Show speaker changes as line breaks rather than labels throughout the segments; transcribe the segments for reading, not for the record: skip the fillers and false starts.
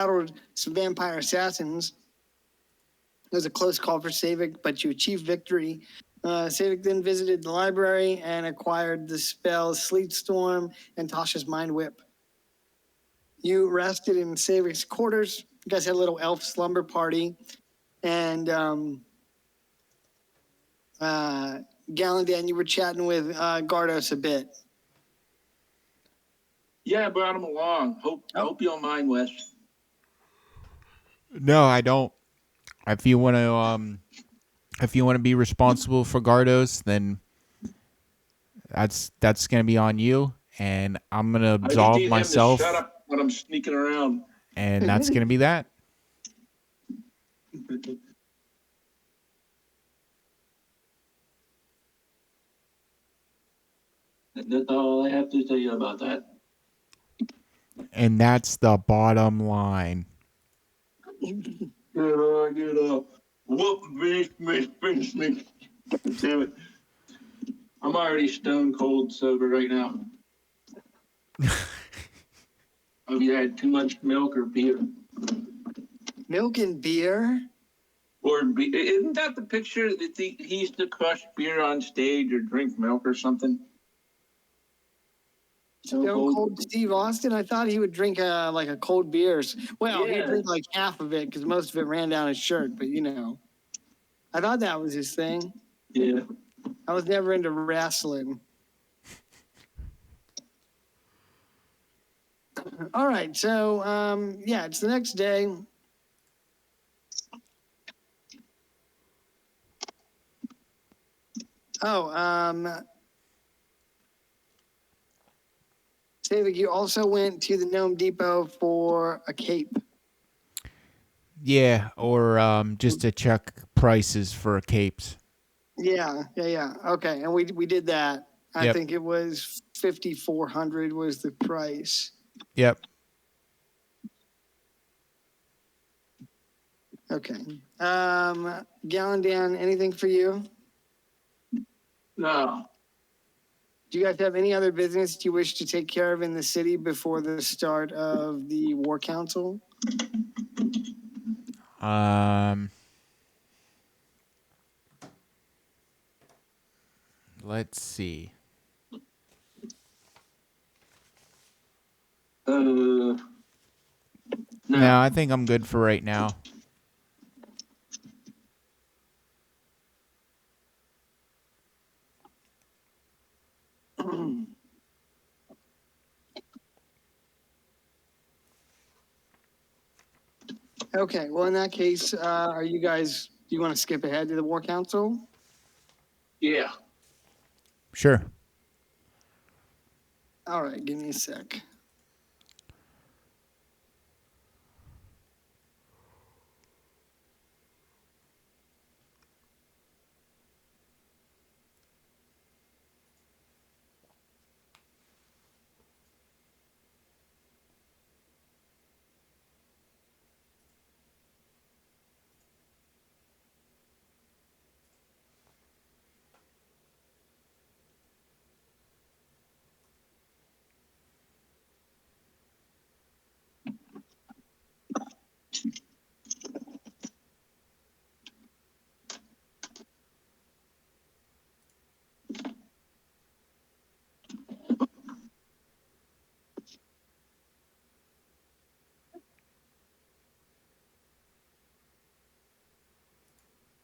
battled some vampire assassins. It was a close call for Savik, but you achieved victory. Savik then visited the library and acquired the spells Sleet Storm and Tasha's Mind Whip. You rested in Savik's quarters. You guys had a little elf slumber party. And Galandan, you were chatting with Gardos a bit.
Yeah, I brought him along. Hope you don't mind, Wes.
No, I don't. If you want to be responsible for Gardos, then that's gonna be on you, and I'm gonna
I
absolve
need him
myself,
to shut up when I'm sneaking around.
and that's gonna be that.
That's all I have to tell you about that.
And that's the bottom line.
Get up. Whoop, me. Damn it. I'm already stone cold sober right now. Have you had too much milk or beer?
Milk and beer?
Isn't that the picture that he used to crush beer on stage or drink milk or something?
Stone Cold Steve Austin? I thought he would drink like a cold beer. Well, he'd drink like half of it because most of it ran down his shirt, but you know. I thought that was his thing.
Yeah.
I was never into wrestling. All right, so yeah, it's the next day. Savik, you also went to the Gnome Depot for a cape.
Yeah, or just to check prices for capes.
Yeah. Okay, and we did that. I
Yep.
think it was $5,400 was the price.
Yep.
Okay. Galandan, anything for you?
No.
Do you guys have any other business you wish to take care of in the city before the start of the War Council?
Let's see.
No,
I think I'm good for right now.
Okay, well, in that case, do you want to skip ahead to the War Council?
Yeah.
Sure.
All right, give me a sec.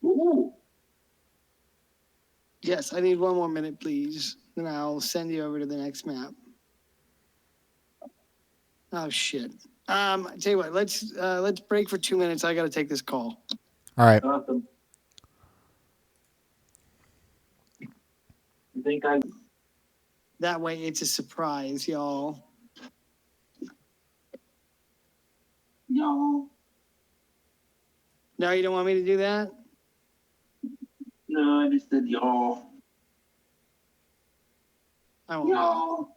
Ooh.
Yes, I need one more minute, please. Then I'll send you over to the next map. Oh shit. I tell you what, let's break for 2 minutes. I got to take this call.
All right.
Awesome. You think
That way it's a surprise, y'all.
No.
No, you don't want me to do that?
No, I just said y'all.
I won't.
Y'all.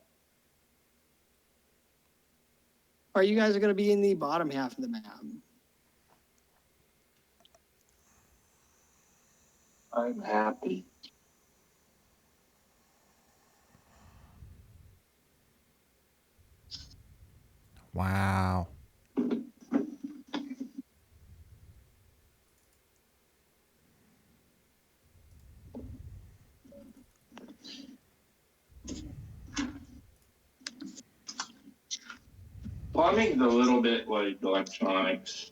Or you guys are going to be in the bottom half of the map.
I'm happy.
Wow.
plumbing's a little bit like electronics.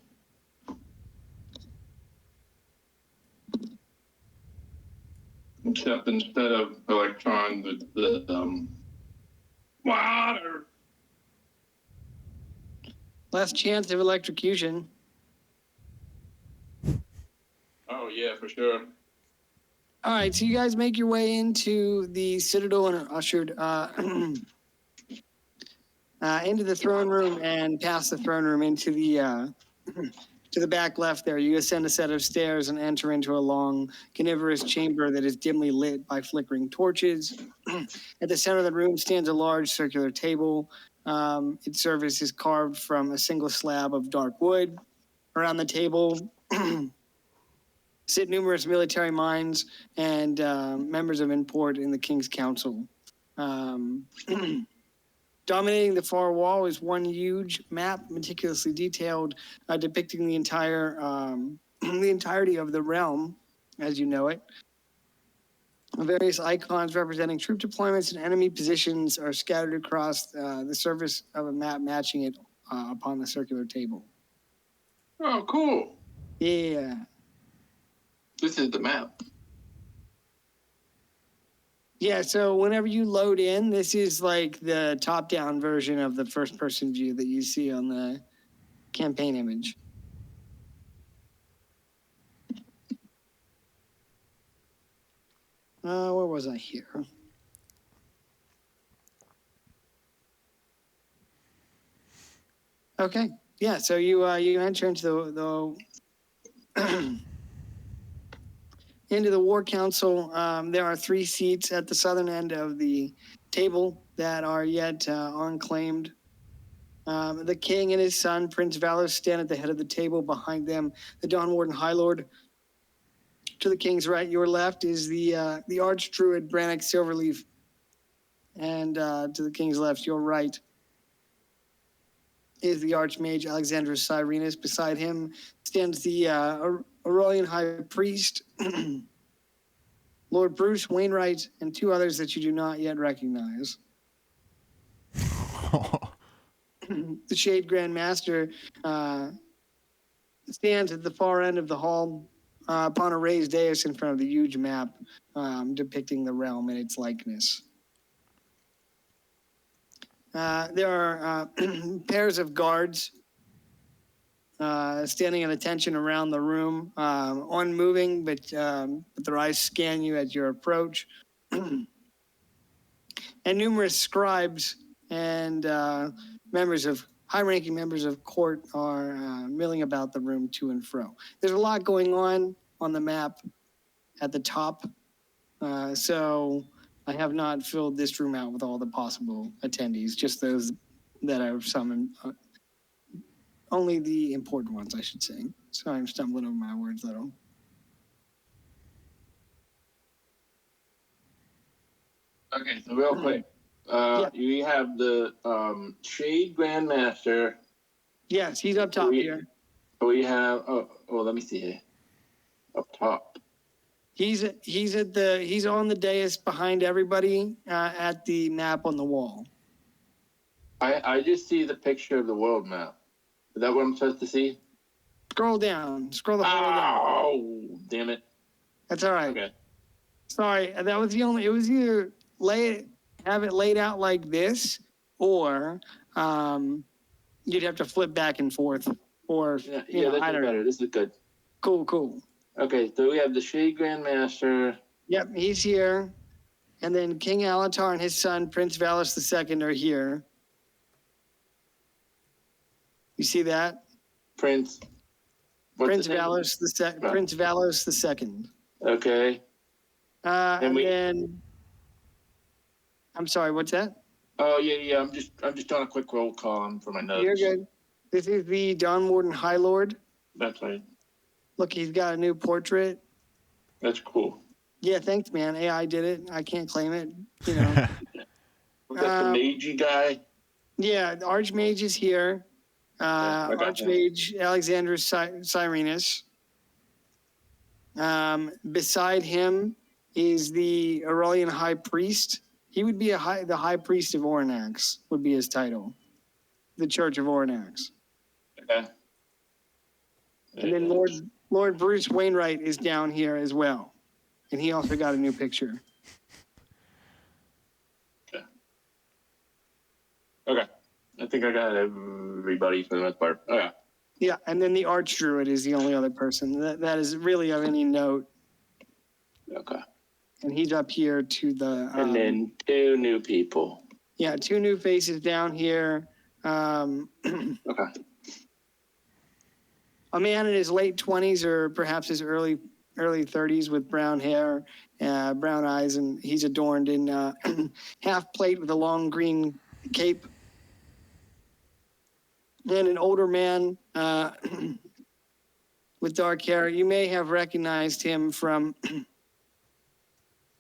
Except instead of electrons, it's the water.
Less chance of electrocution.
Oh yeah, for sure.
All right, so you guys make your way into the Citadel and are ushered into the throne room and past the throne room into the to the back left there. You ascend a set of stairs and enter into a long, carnivorous chamber that is dimly lit by flickering torches. At the center of the room stands a large circular table. Its surface is carved from a single slab of dark wood. Around the table sit numerous military minds and members of import in the King's Council. Dominating the far wall is one huge map, meticulously detailed, depicting the the entirety of the realm, as you know it. Various icons representing troop deployments and enemy positions are scattered across the surface of a map, matching it upon the circular table.
Oh, cool.
Yeah.
This is the map.
Yeah, so whenever you load in, this is like the top-down version of the first-person view that you see on the campaign image. Where was I here? Okay, yeah, so you enter into the into the War Council. There are 3 seats at the southern end of the table that are yet unclaimed. The king and his son, Prince Valos, stand at the head of the table. Behind them, the Dawn Warden High Lord. To the king's right, your left, is the Archdruid Brannick Silverleaf. And to the king's left, your right, is the Archmage Alexandrus Cyrenus. Beside him stands the Aurelian High Priest, Lord Bruce Wainwright, and 2 others that you do not yet recognize. The Shade Grand Master stands at the far end of the hall upon a raised dais in front of the huge map depicting the realm in its likeness. There are pairs of guards standing at attention around the room, unmoving, but their eyes scan you as you approach. And numerous scribes and high-ranking members of court are milling about the room to and fro. There's a lot going on the map at the top, so I have not filled this room out with all the possible attendees, just those that I've summoned. Only the important ones, I should say. So I'm stumbling over my words a little.
Okay, so real quick. You have the Shade Grand Master.
Yes, he's up top here.
We have let me see here. Up top.
He's on the dais behind everybody at the map on the wall.
I just see the picture of the world map. Is that what I'm supposed to see?
Scroll down. Scroll the whole way down.
Oh, damn it.
That's all right.
Okay.
Sorry, that was the only. It was either have it laid out like this, or you'd have to flip back and forth, or
Yeah, this is better. This is good.
Cool.
Okay, so we have the Shade Grand Master.
Yep, he's here, and then King Alatar and his son Prince Valos II are here. You see that?
Prince.
Prince Valos II.
Okay.
And then, I'm sorry, what's that?
Oh yeah. I'm just doing a quick roll call for my notes.
You're good. This is the Dawn Warden High Lord.
That's right.
Look, he's got a new portrait.
That's cool.
Yeah, thanks, man. AI did it. I can't claim it. You know.
We got the Magey guy.
Yeah, the Archmage is here. Archmage Alexandrus Cyrenus. Beside him is the Aurelian High Priest. He would be the High Priest of Ornax, would be his title. the Church of Ornax.
Okay.
And then Lord Bruce Wainwright is down here as well. And he also got a new picture.
Okay. I think I got everybody for the most part. Okay.
Yeah, and then the Archdruid is the only other person that is really of any note.
Okay.
And he's up here to the...
And then 2 new people.
Yeah, 2 new faces down here.
Okay.
A man in his late 20s or perhaps his early 30s with brown hair, brown eyes, and he's adorned in half plate with a long green cape. And an older man with dark hair. You may have recognized him from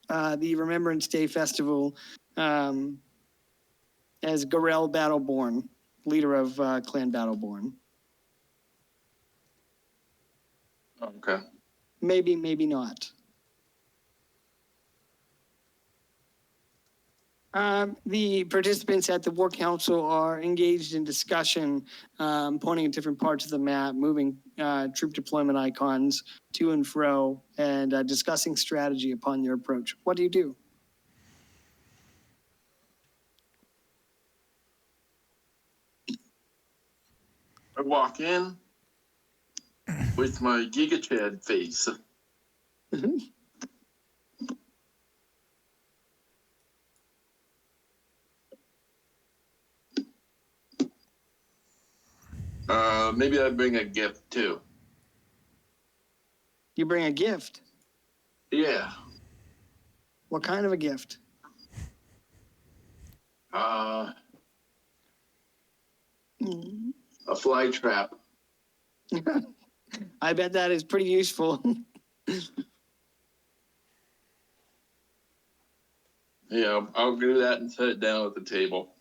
the Remembrance Day Festival as Garel Battleborn, leader of Clan Battleborn.
Okay.
Maybe, maybe not. The participants at the War Council are engaged in discussion, pointing at different parts of the map, moving troop deployment icons to and fro, and discussing strategy upon your approach. What do you do?
I walk in with my Giga Chad face. Maybe I bring a gift too.
You bring a gift.
Yeah.
What kind of a gift?
A fly trap.
I bet that is pretty useful.
Yeah, I'll do that and set it down at the table.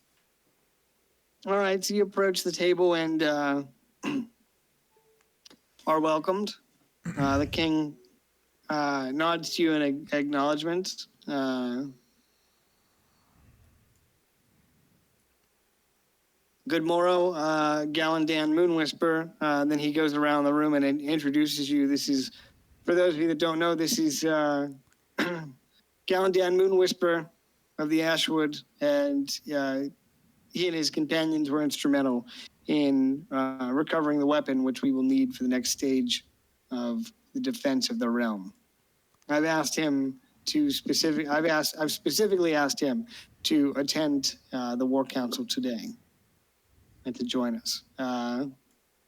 All right, so you approach the table and are welcomed. The king nods to you in acknowledgement. Good morrow, Gallandan Moonwhisper. Then he goes around the room and introduces you. This is, for those of you that don't know, this is Gallandan Moonwhisper of the Ashwood, and he and his companions were instrumental in recovering the weapon, which we will need for the next stage of the defense of the realm. I've specifically asked him to attend the War Council today and to join us.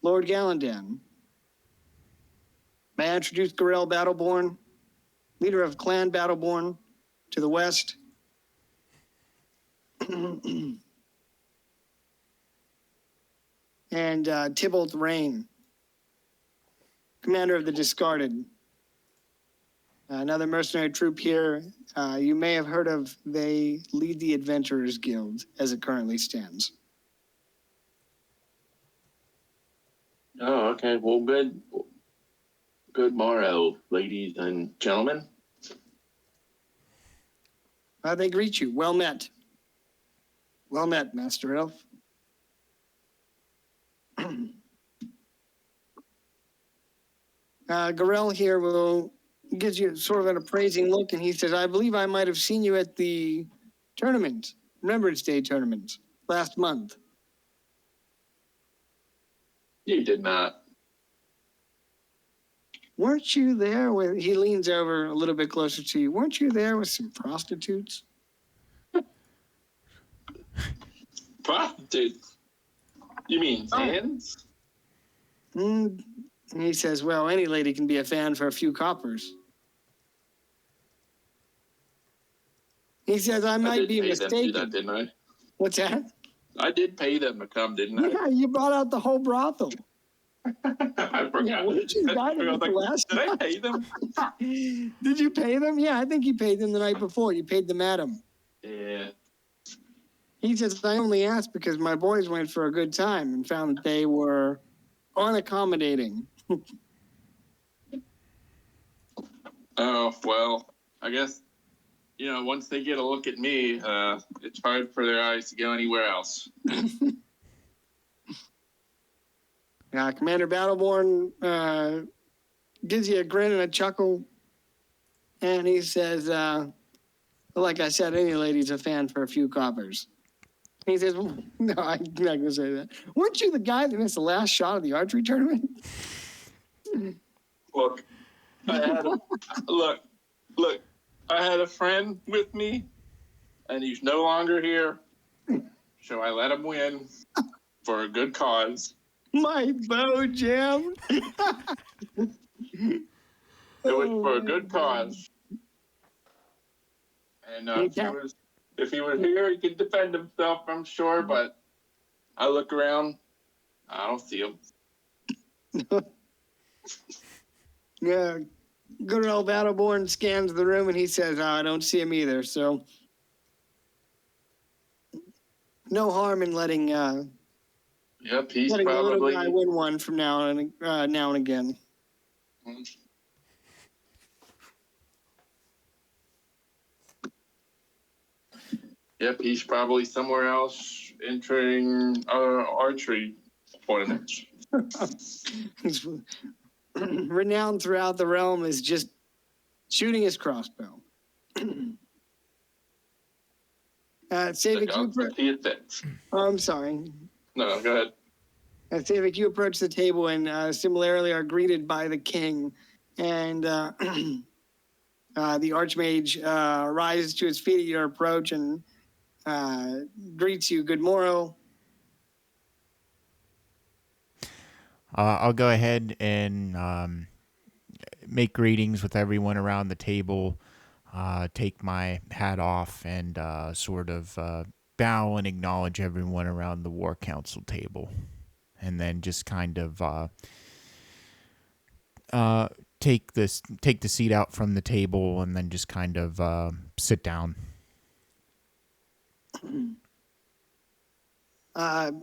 Lord Gallandan, may I introduce Garel Battleborn, leader of Clan Battleborn to the west. And Tybalt Rain, commander of the Discarded. Another mercenary troop here. You may have heard of, they lead the Adventurers Guild as it currently stands.
Oh, okay. Well, good morrow, ladies and gentlemen.
They greet you. Well met. Well met, Master Elf. Garel here will gives you sort of an appraising look, and he says, I believe I might have seen you at the tournament, Remembrance Day tournament, last month.
You did not.
Weren't you there with, he leans over a little bit closer to you, weren't you there with some prostitutes?
Prostitutes? You mean fans?
And he says, well, any lady can be a fan for a few coppers. He says, I might be mistaken.
That, didn't I?
What's that?
I did pay them to come, didn't I?
Yeah, you brought out the whole brothel.
I forgot.
Yeah, wouldn't you guys
Did I pay them?
Did you pay them? Yeah, I think you paid them the night before. You paid the madam.
Yeah.
He says, I only asked because my boys went for a good time and found that they were unaccommodating.
Oh, well, I guess, once they get a look at me, it's hard for their eyes to go anywhere else.
Well, he says, I only asked because my boys went for a good time and found that they were unaccommodating. Oh, well, I guess, once they get a look at me, it's hard for their eyes to go anywhere else.
All right.
Commander Battleborn gives you a grin and a chuckle, and he says, like I said, any lady's a fan for a few coppers. He says, no, I'm not going to say that. Weren't you the guy that missed the last shot of the archery tournament?
Look, I had a, look, I had a friend with me, and he's no longer here, so I let him win for a good cause.
My bow jammed.
It was for a good cause. And if he was here, he could defend himself, I'm sure, but I look around, I don't see him.
Yeah, good old Battleborn scans the room and he says, I don't see him either. So no harm in letting
Yep, he's
the little
probably.
guy win one from now and again.
Yep, he's probably somewhere else entering archery tournaments.
He's renowned throughout the realm as just shooting his crossbow. Savik, I'm sorry.
No, go ahead.
Savik, you approach the table and similarly are greeted by the king. And the Archmage rises to his feet at your approach and greets you. Good morrow.
I'll go ahead and make greetings with everyone around the table, take my hat off, and sort of bow and acknowledge everyone around the War Council table. And then just kind of take the seat out from the table and then just kind of sit down.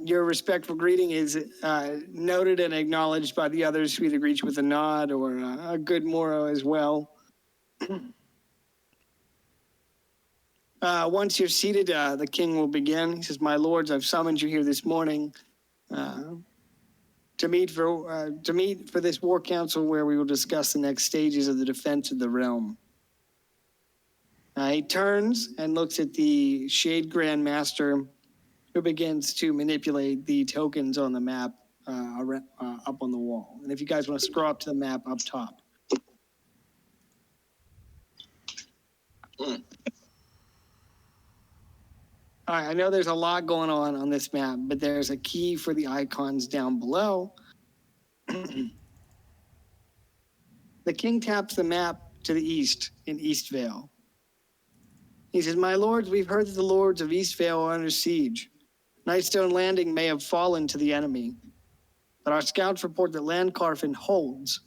Your respectful greeting is noted and acknowledged by the others who either greet you with a nod or a good morrow as well. Once you're seated, the king will begin. He says, "My lords, I've summoned you here this morning to meet for this war council where we will discuss the next stages of the defense of the realm." He turns and looks at the Shade Grand Master, who begins to manipulate the tokens on the map up on the wall. And if you guys want to scroll up to the map up top. All right, I know there's a lot going on this map, but there's a key for the icons down below. The king taps the map to the east in Eastvale. He says, "My lords, we've heard that the lords of Eastvale are under siege. Nightstone Landing may have fallen to the enemy, but our scouts report that Landcarfen holds.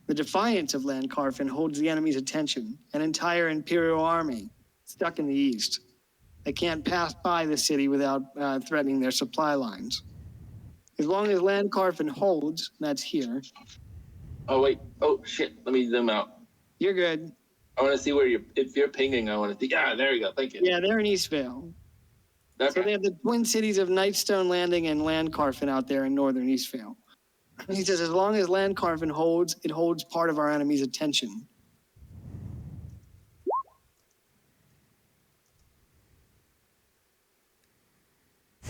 The defiance of Landcarfen holds the enemy's attention, an entire Imperial army stuck in the east. They can't pass by the city without threatening their supply lines. As long as Landcarfen holds, that's here."
Oh, wait. Oh, shit. Let me zoom out.
You're good.
I want to see if you're pinging, I want to see. Yeah, there you go. Thank you.
Yeah, they're in Eastvale.
Okay.
So they have the twin cities of Nightstone Landing and Landcarfen out there in northern Eastvale. He says, as long as Landcarfen holds, it holds part of our enemy's attention.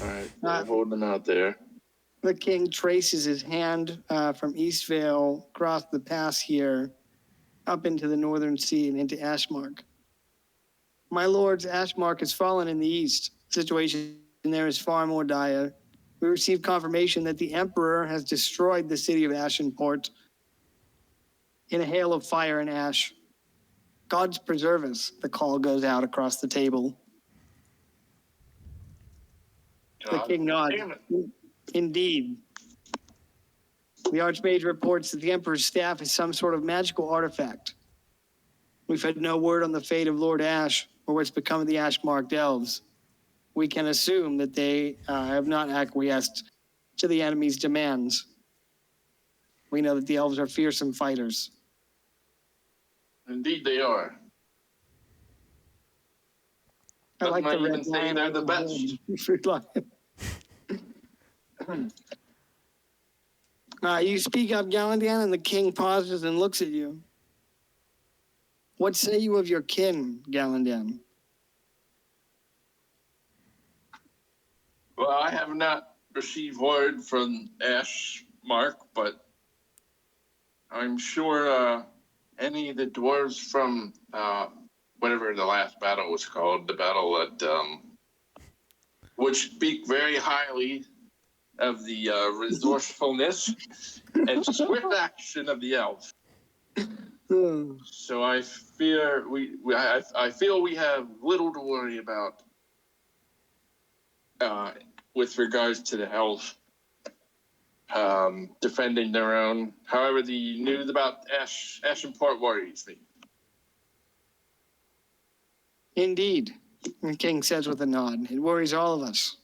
All right, I'm holding out there.
The king traces his hand from Eastvale across the pass here, up into the northern sea and into Ashmark. "My lords, Ashmark has fallen in the east. The situation there is far more dire. We received confirmation that the Emperor has destroyed the city of Ashenport in a hail of fire and ash. Gods preserve us," the call goes out across the table. The king nods. "Indeed. The Archmage reports that the Emperor's staff is some sort of magical artifact. We've had no word on the fate of Lord Ash or what's become of the Ash-marked elves. We can assume that they have not acquiesced to the enemy's demands. We know that the elves are fearsome fighters."
Indeed, they are.
I like
Might
the
even
red
say
lion
they're
on
the
the
best.
Food lion. You speak up, Galandan, and the king pauses and looks at you. What say you of your kin, Galandan?
Well, I have not received word from Ash Mark, but I'm sure any of the dwarves from whatever the last battle was called, the battle at would speak very highly of the resourcefulness and swift action of the elves. So I fear I feel we have little to worry about with regards to the elves defending their own. However, the news about Ashenport worries me.
Indeed, the king says with a nod. It worries all of us.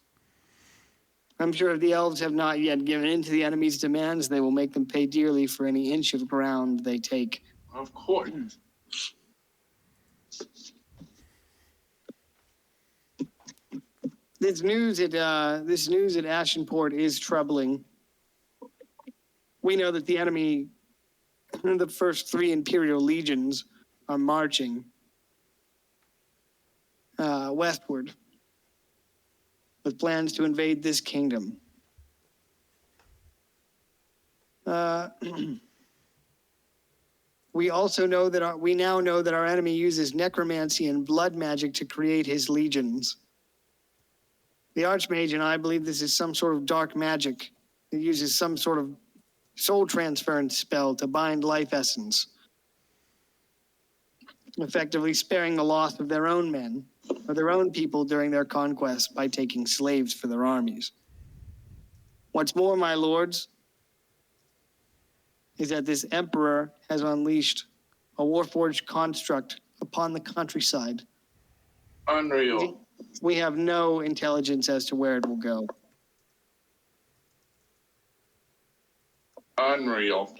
I'm sure if the elves have not yet given in to the enemy's demands, they will make them pay dearly for any inch of ground they take.
Of course.
This news at Ashenport is troubling. We know that the enemy, the first 3 Imperial legions, are marching westward with plans to invade this kingdom. We also know that we now know that our enemy uses necromancy and blood magic to create his legions. The Archmage and I believe this is some sort of dark magic. It uses some sort of soul transference spell to bind life essence, effectively sparing the loss of their own men or their own people during their conquest by taking slaves for their armies. What's more, my lords, is that this emperor has unleashed a warforged construct upon the countryside.
Unreal.
We have no intelligence as to where it will go.
Unreal.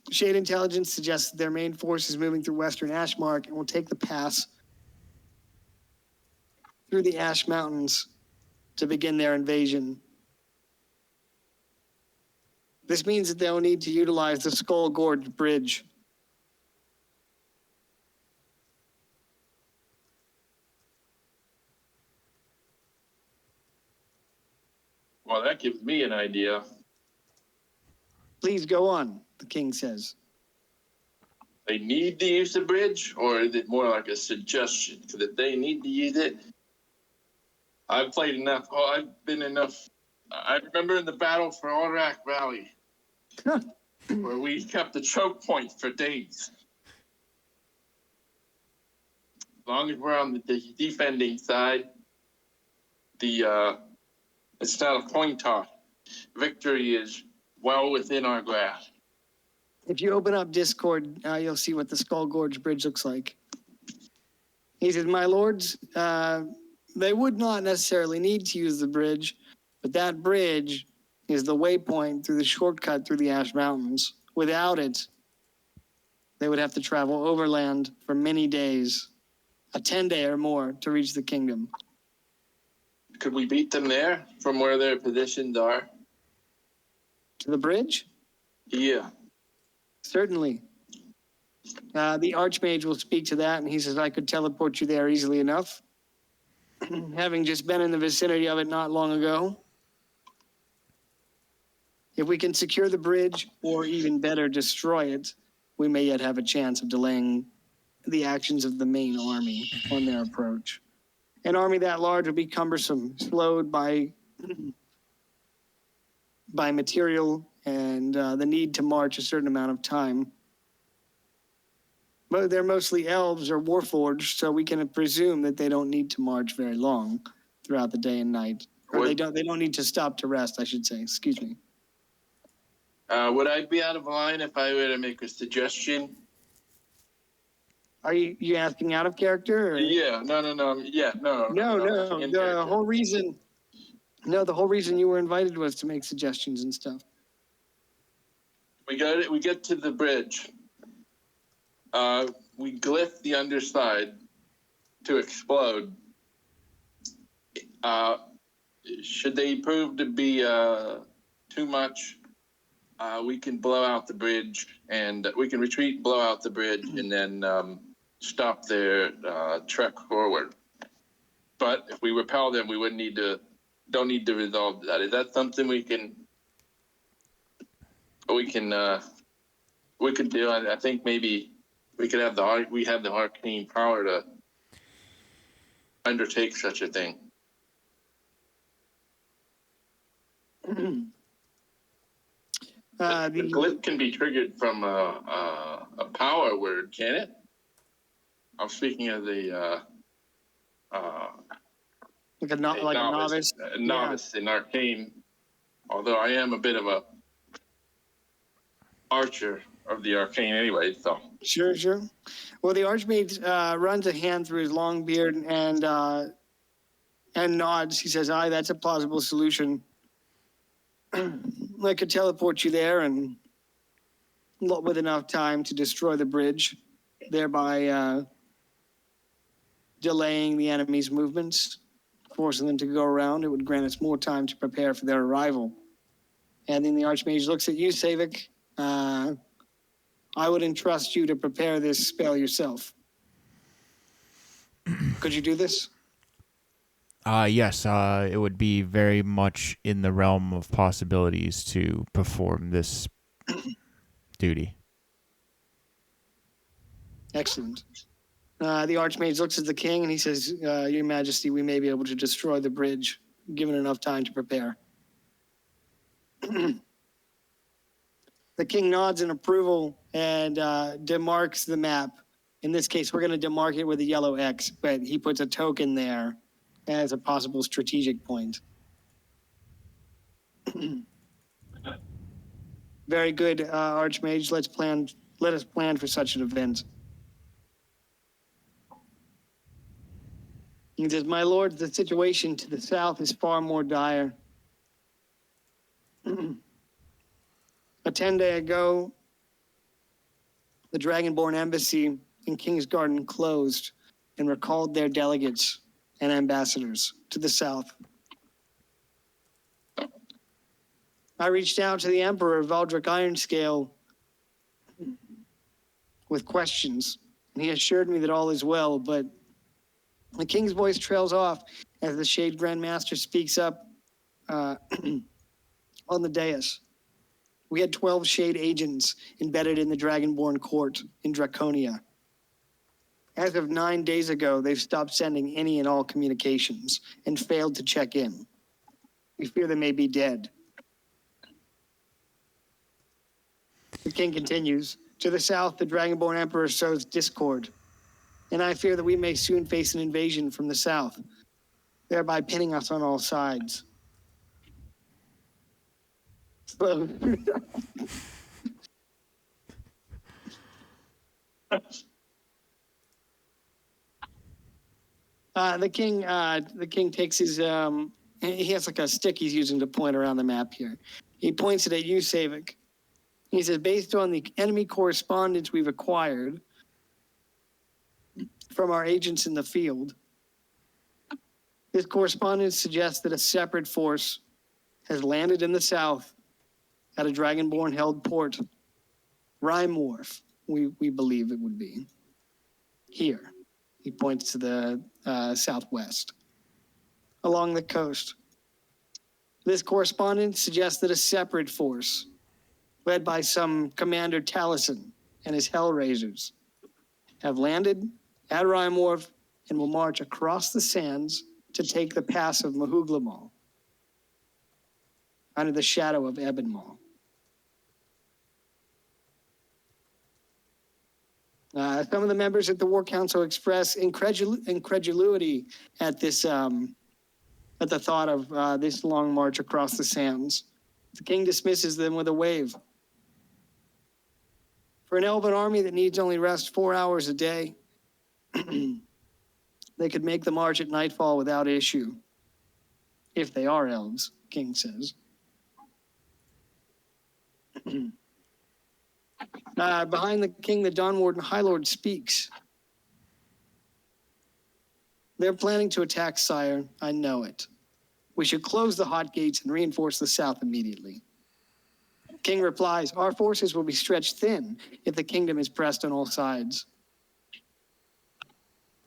Shade intelligence suggests that their main force is moving through western Ashmark and will take the pass through the Ash Mountains to begin their invasion. This means that they'll need to utilize the Skull Gorge Bridge.
Well, that gives me an idea.
Please go on, the king says.
They need to use the bridge, or is it more like a suggestion? Because if they need to use it, I've played enough. Oh, I've been enough. I remember in the battle for Aurak Valley, where we kept the choke point for days. As long as we're on the defending side, it's not a coin toss. Victory is well within our grasp.
If you open up Discord, you'll see what the Skull Gorge Bridge looks like. He says, my lords, they would not necessarily need to use the bridge, but that bridge is the waypoint through the shortcut through the Ash Mountains. Without it, they would have to travel overland for many days, a 10-day or more, to reach the kingdom.
Could we beat them there from where their positions are?
To the bridge?
Yeah.
Certainly. The Archmage will speak to that, and he says, I could teleport you there easily enough. Having just been in the vicinity of it not long ago. If we can secure the bridge, or even better, destroy it, we may yet have a chance of delaying the actions of the main army on their approach. An army that large would be cumbersome, slowed by material and the need to march a certain amount of time. But they're mostly elves or warforged, so we can presume that they don't need to march very long throughout the day and night. Or they don't need to stop to rest, I should say. Excuse me.
Would I be out of line if I were to make a suggestion?
Are you asking out of character? Or?
Yeah, no. Yeah, no.
The whole reason you were invited was to make suggestions and stuff.
We get to the bridge. We glyph the underside to explode. Should they prove to be too much, we can blow out the bridge, and we can retreat, blow out the bridge, and then stop their trek forward. But if we repel them, we don't need to resolve that. Is that something we can do? I think maybe we could have the arcane power to undertake such a thing. The glitch can be triggered from a power word, can it? I'm speaking of the
like a novice.
A novice in arcane. Although I am a bit of a archer of the arcane anyway, so.
Sure. Well, the Archmage runs a hand through his long beard and nods. He says, "Aye, that's a plausible solution. I could teleport you there and with enough time to destroy the bridge, thereby delaying the enemy's movements, forcing them to go around. It would grant us more time to prepare for their arrival." And then the Archmage looks at you, Savik. I would entrust you to prepare this spell yourself. Could you do this?
Yes, it would be very much in the realm of possibilities to perform this duty.
Excellent. The Archmage looks at the king and he says, "Your Majesty, we may be able to destroy the bridge, given enough time to prepare." The king nods in approval and demarks the map. In this case, we're going to demark it with a yellow X, but he puts a token there as a possible strategic point. Very good, Archmage. Let us plan for such an event. He says, "My lord, the situation to the south is far more dire. A 10-day ago, the Dragonborn embassy in King's Garden closed and recalled their delegates and ambassadors to the south. I reached out to the Emperor, Valdric Ironscale, with questions, and he assured me that all is well, but the king's voice trails off as the Shade Grand Master speaks up on the dais. We had 12 Shade agents embedded in the Dragonborn court in Draconia. As of 9 days ago, they've stopped sending any and all communications and failed to check in. We fear they may be dead." The king continues, "To the south, the Dragonborn Emperor sows discord, and I fear that we may soon face an invasion from the south, thereby pinning us on all sides." So, the king takes his he has like a stick he's using to point around the map here. He points it at you, Savik. He says, "Based on the enemy correspondence we've acquired from our agents in the field, this correspondence suggests that a separate force has landed in the south at a Dragonborn-held port, Rime Wharf, we believe it would be. Here." He points to the southwest, along the coast. This correspondence suggests that a separate force, led by some Commander Taliesin and his Hellraisers, have landed at Rime Wharf and will march across the sands to take the pass of Mahuglamal under the shadow of Ebonmal. Some of the members at the War Council express incredulity at this, at the thought of this long march across the sands. The king dismisses them with a wave. For an elven army that needs only rest 4 hours a day, they could make the march at nightfall without issue. If they are elves, King says. Behind the king, the Dawn Warden High Lord speaks. "They're planning to attack, sire. I know it. We should close the hot gates and reinforce the south immediately. King replies, our forces will be stretched thin if the kingdom is pressed on all sides.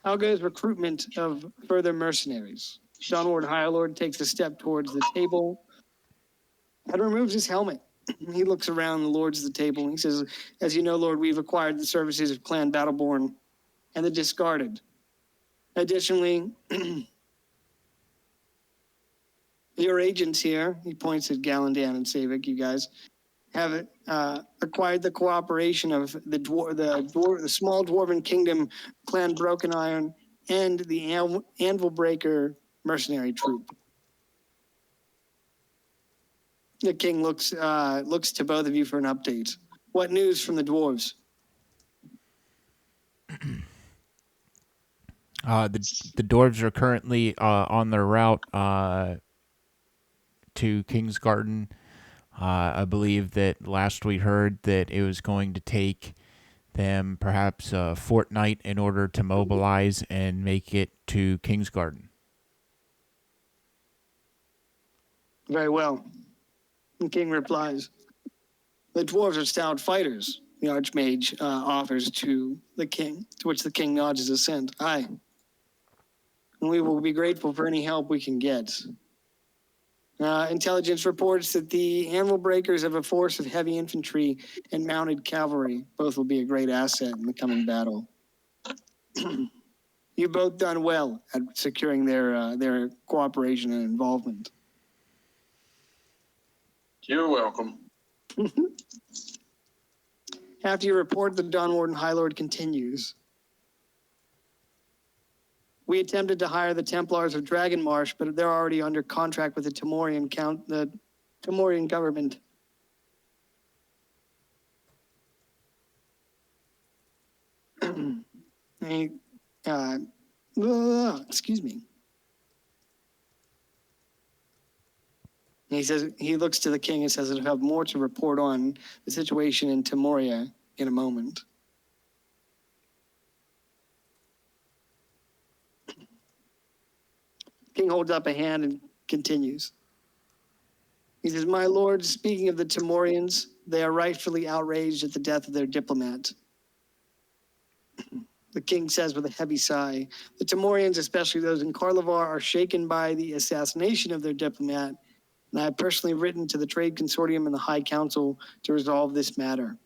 How goes recruitment of further mercenaries? Dawnward High Lord takes a step towards the table and removes his helmet. He looks around the lords of the table and he says, as you know, Lord, we've acquired the services of Clan Battleborn and the Discarded. Additionally, your agents here, he points at Galandan and Savik, you guys, have acquired the cooperation of the small dwarven kingdom, Clan Broken Iron, and the Anvil Breaker mercenary troop. The king looks to both of you for an update. What news from the dwarves?
The dwarves are currently on their route to Kingsgarden. I believe that last we heard that it was going to take them perhaps a fortnight in order to mobilize and make it to Kingsgarden.
Very well. The king replies, the dwarves are stout fighters, the Archmage offers to the king, to which the king nods his assent. Aye. And we will be grateful for any help we can get. Intelligence reports that the Anvil Breakers have a force of heavy infantry and mounted cavalry. Both will be a great asset in the coming battle. You've both done well at securing their cooperation and involvement.
You're welcome.
After you report, the Dawnwarden High Lord continues. We attempted to hire the Templars of Dragonmarsh, but they're already under contract with the Temorian government. Excuse me. He says he looks to the king and says, "I'll have more to report on the situation in Temoria in a moment." King holds up a hand and continues. He says, "My lord, speaking of the Temorians, they are rightfully outraged at the death of their diplomat." The king says with a heavy sigh, "The Temorians, especially those in Karlovar, are shaken by the assassination of their diplomat, and I have personally written to the Trade Consortium and the High Council to resolve this matter.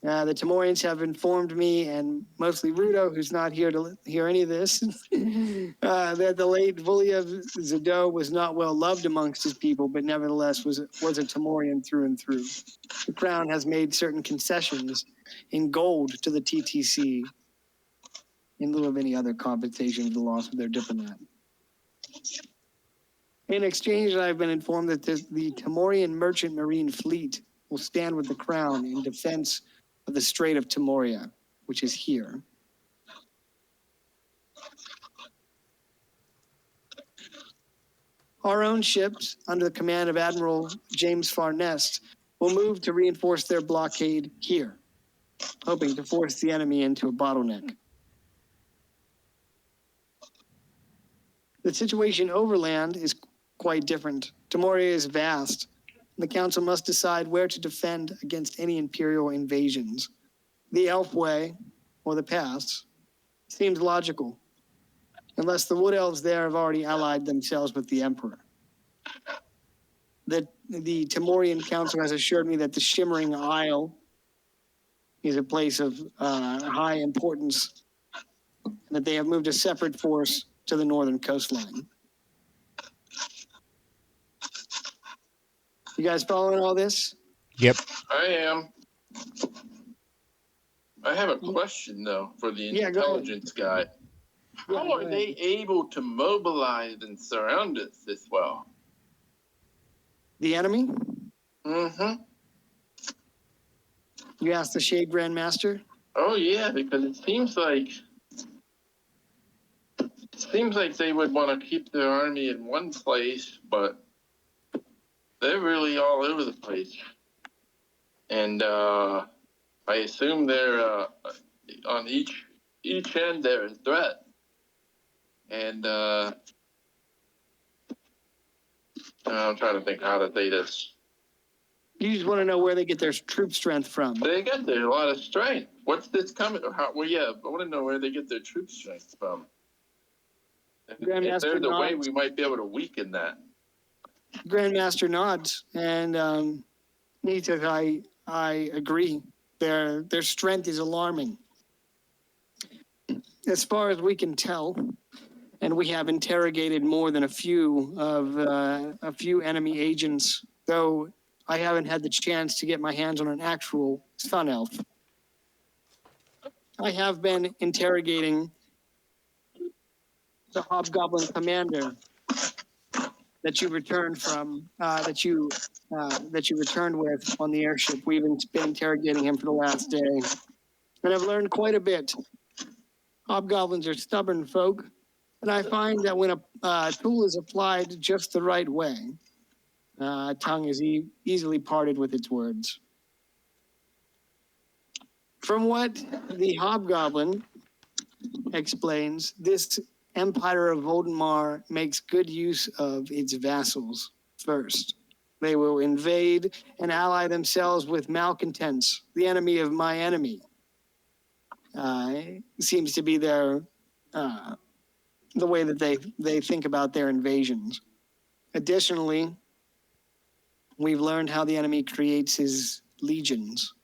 The Temorians have informed me, and mostly Rudo, who's not here to hear any of this, that the late Vulia Zado was not well loved amongst his people, but nevertheless was a Temorian through and through. The Crown has made certain concessions in gold to the TTC in lieu of any other compensation for the loss of their diplomat. In exchange, I've been informed that the Temorian Merchant Marine Fleet will stand with the Crown in defense of the Strait of Temoria, which is here. Our own ships, under the command of Admiral James Farnest, will move to reinforce their blockade here, hoping to force the enemy into a bottleneck. The situation overland is quite different. Temoria is vast. The council must decide where to defend against any imperial invasions. The Elf Way, or the Pass, seems logical, unless the Wood Elves there have already allied themselves with the Emperor. The Temorian Council has assured me that the Shimmering Isle is a place of high importance, and that they have moved a separate force to the northern coastline. You guys following all this?
Yep.
I am. I have a question, though, for the
Yeah, go ahead.
intelligence guy.
Yeah,
How
go
are
ahead.
they able to mobilize and surround us this well?
The enemy?
Mm-hmm.
You asked the Shade Grand Master?
Oh, yeah, because it seems like they would want to keep their army in one place, but they're really all over the place. And I assume they're on each end they're a threat. And I'm trying to think how to say this.
You just want to know where they get their troop strength from.
They get there a lot of strength. What's this coming? Well, yeah, I want to know where they get their troop strength from. If
Grandmaster
there's a way
nods.
we might be able to weaken that.
Grandmaster nods, and he says, I agree. Their strength is alarming. As far as we can tell, and we have interrogated more than a few enemy agents, though I haven't had the chance to get my hands on an actual Sun Elf. I have been interrogating the Hobgoblin commander that you returned from, that you returned with on the airship. We've been interrogating him for the last day, and I've learned quite a bit. Hobgoblins are stubborn folk, and I find that when a tool is applied just the right way, tongue is easily parted with its words. From what the Hobgoblin explains, this Empire of Voldemar makes good use of its vassals first. They will invade and ally themselves with malcontents, the enemy of my enemy. Seems to be their the way that they think about their invasions. Additionally, we've learned how the enemy creates his legions.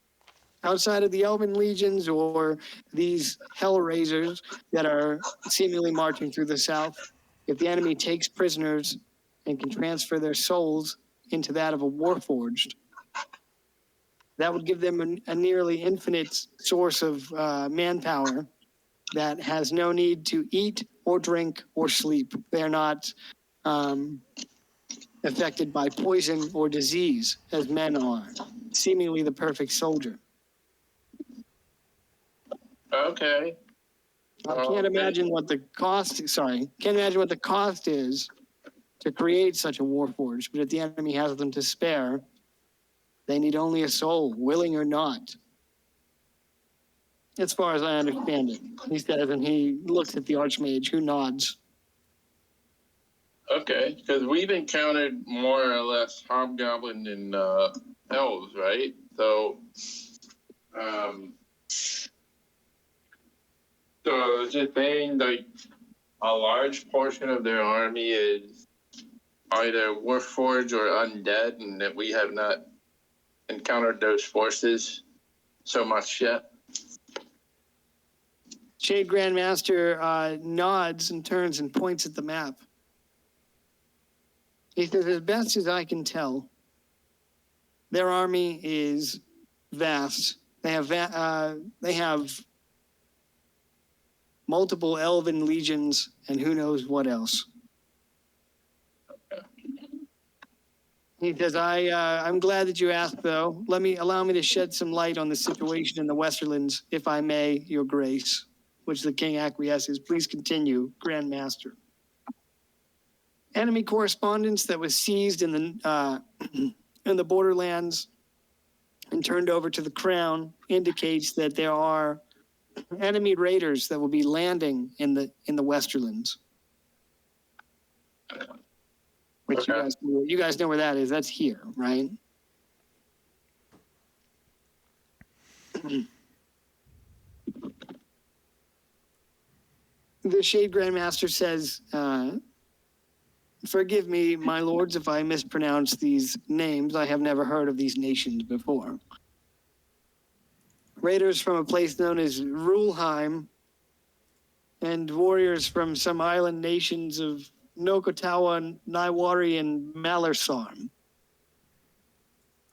Outside of the Elven legions or these Hellraisers that are seemingly marching through the south, if the enemy takes prisoners and can transfer their souls into that of a Warforged, that would give them a nearly infinite source of manpower that has no need to eat or drink or sleep. They are not affected by poison or disease as men are, seemingly the perfect soldier.
Okay.
I can't imagine what the cost is to create such a Warforged, but if the enemy has them to spare, they need only a soul, willing or not. As far as I understand it, he says, and he looks at the Archmage, who nods.
Okay, because we've encountered more or less Hobgoblin and elves, right? So, so is it saying like a large portion of their army is either Warforged or undead, and that we have not encountered those forces so much yet?
Shade Grandmaster nods and turns and points at the map. He says, as best as I can tell, their army is vast. They have multiple elven legions and who knows what else. He says, I'm glad that you asked, though. Allow me to shed some light on the situation in the Westerlands, if I may, Your Grace. Which the king acquiesces. Please continue, Grandmaster. Enemy correspondence that was seized in the borderlands and turned over to the crown indicates that there are enemy raiders that will be landing in the Westerlands. Which
Okay.
you guys know where that is. That's here, right? The Shade Grandmaster says, forgive me, my lords, if I mispronounce these names. I have never heard of these nations before. Raiders from a place known as Rulheim and warriors from some island nations of Nokotawa, Naiwari, and Malarsarm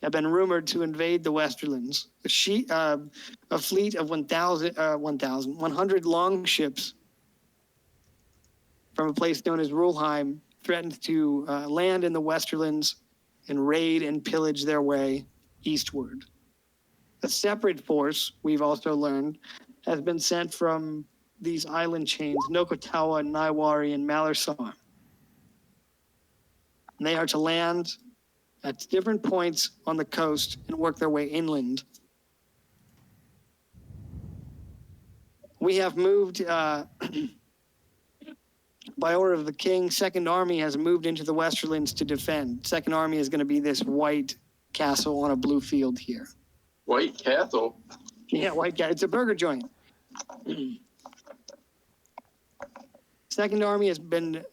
have been rumored to invade the Westerlands. A fleet of 100 longships from a place known as Rulheim threatened to land in the Westerlands and raid and pillage their way eastward. A separate force, we've also learned, has been sent from these island chains, Nokotawa, Naiwari, and Malarsarm. And they are to land at different points on the coast and work their way inland. We have moved By order of the king, Second Army has moved into the Westerlands to defend. Second Army is going to be this white castle on a blue field here.
White Castle.
Yeah, white guy. It's a burger joint. Second Army has been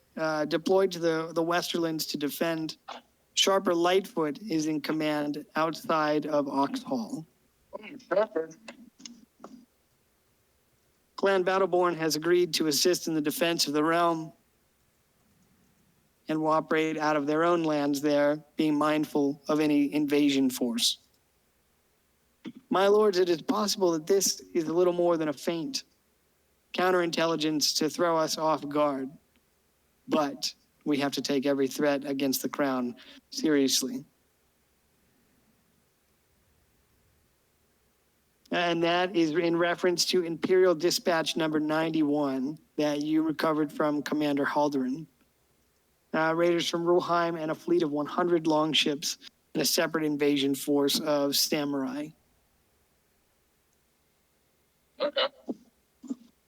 deployed to the Westerlands to defend. Sharper Lightfoot is in command outside of Oxhall. Clan Battleborn has agreed to assist in the defense of the realm and will operate out of their own lands there, being mindful of any invasion force. My lords, it is possible that this is a little more than a feint, counterintelligence to throw us off guard, but we have to take every threat against the crown seriously. And that is in reference to Imperial Dispatch number 91 that you recovered from Commander Haldoran. Raiders from Rulheim and a fleet of 100 longships and a separate invasion force of samurai.
Okay.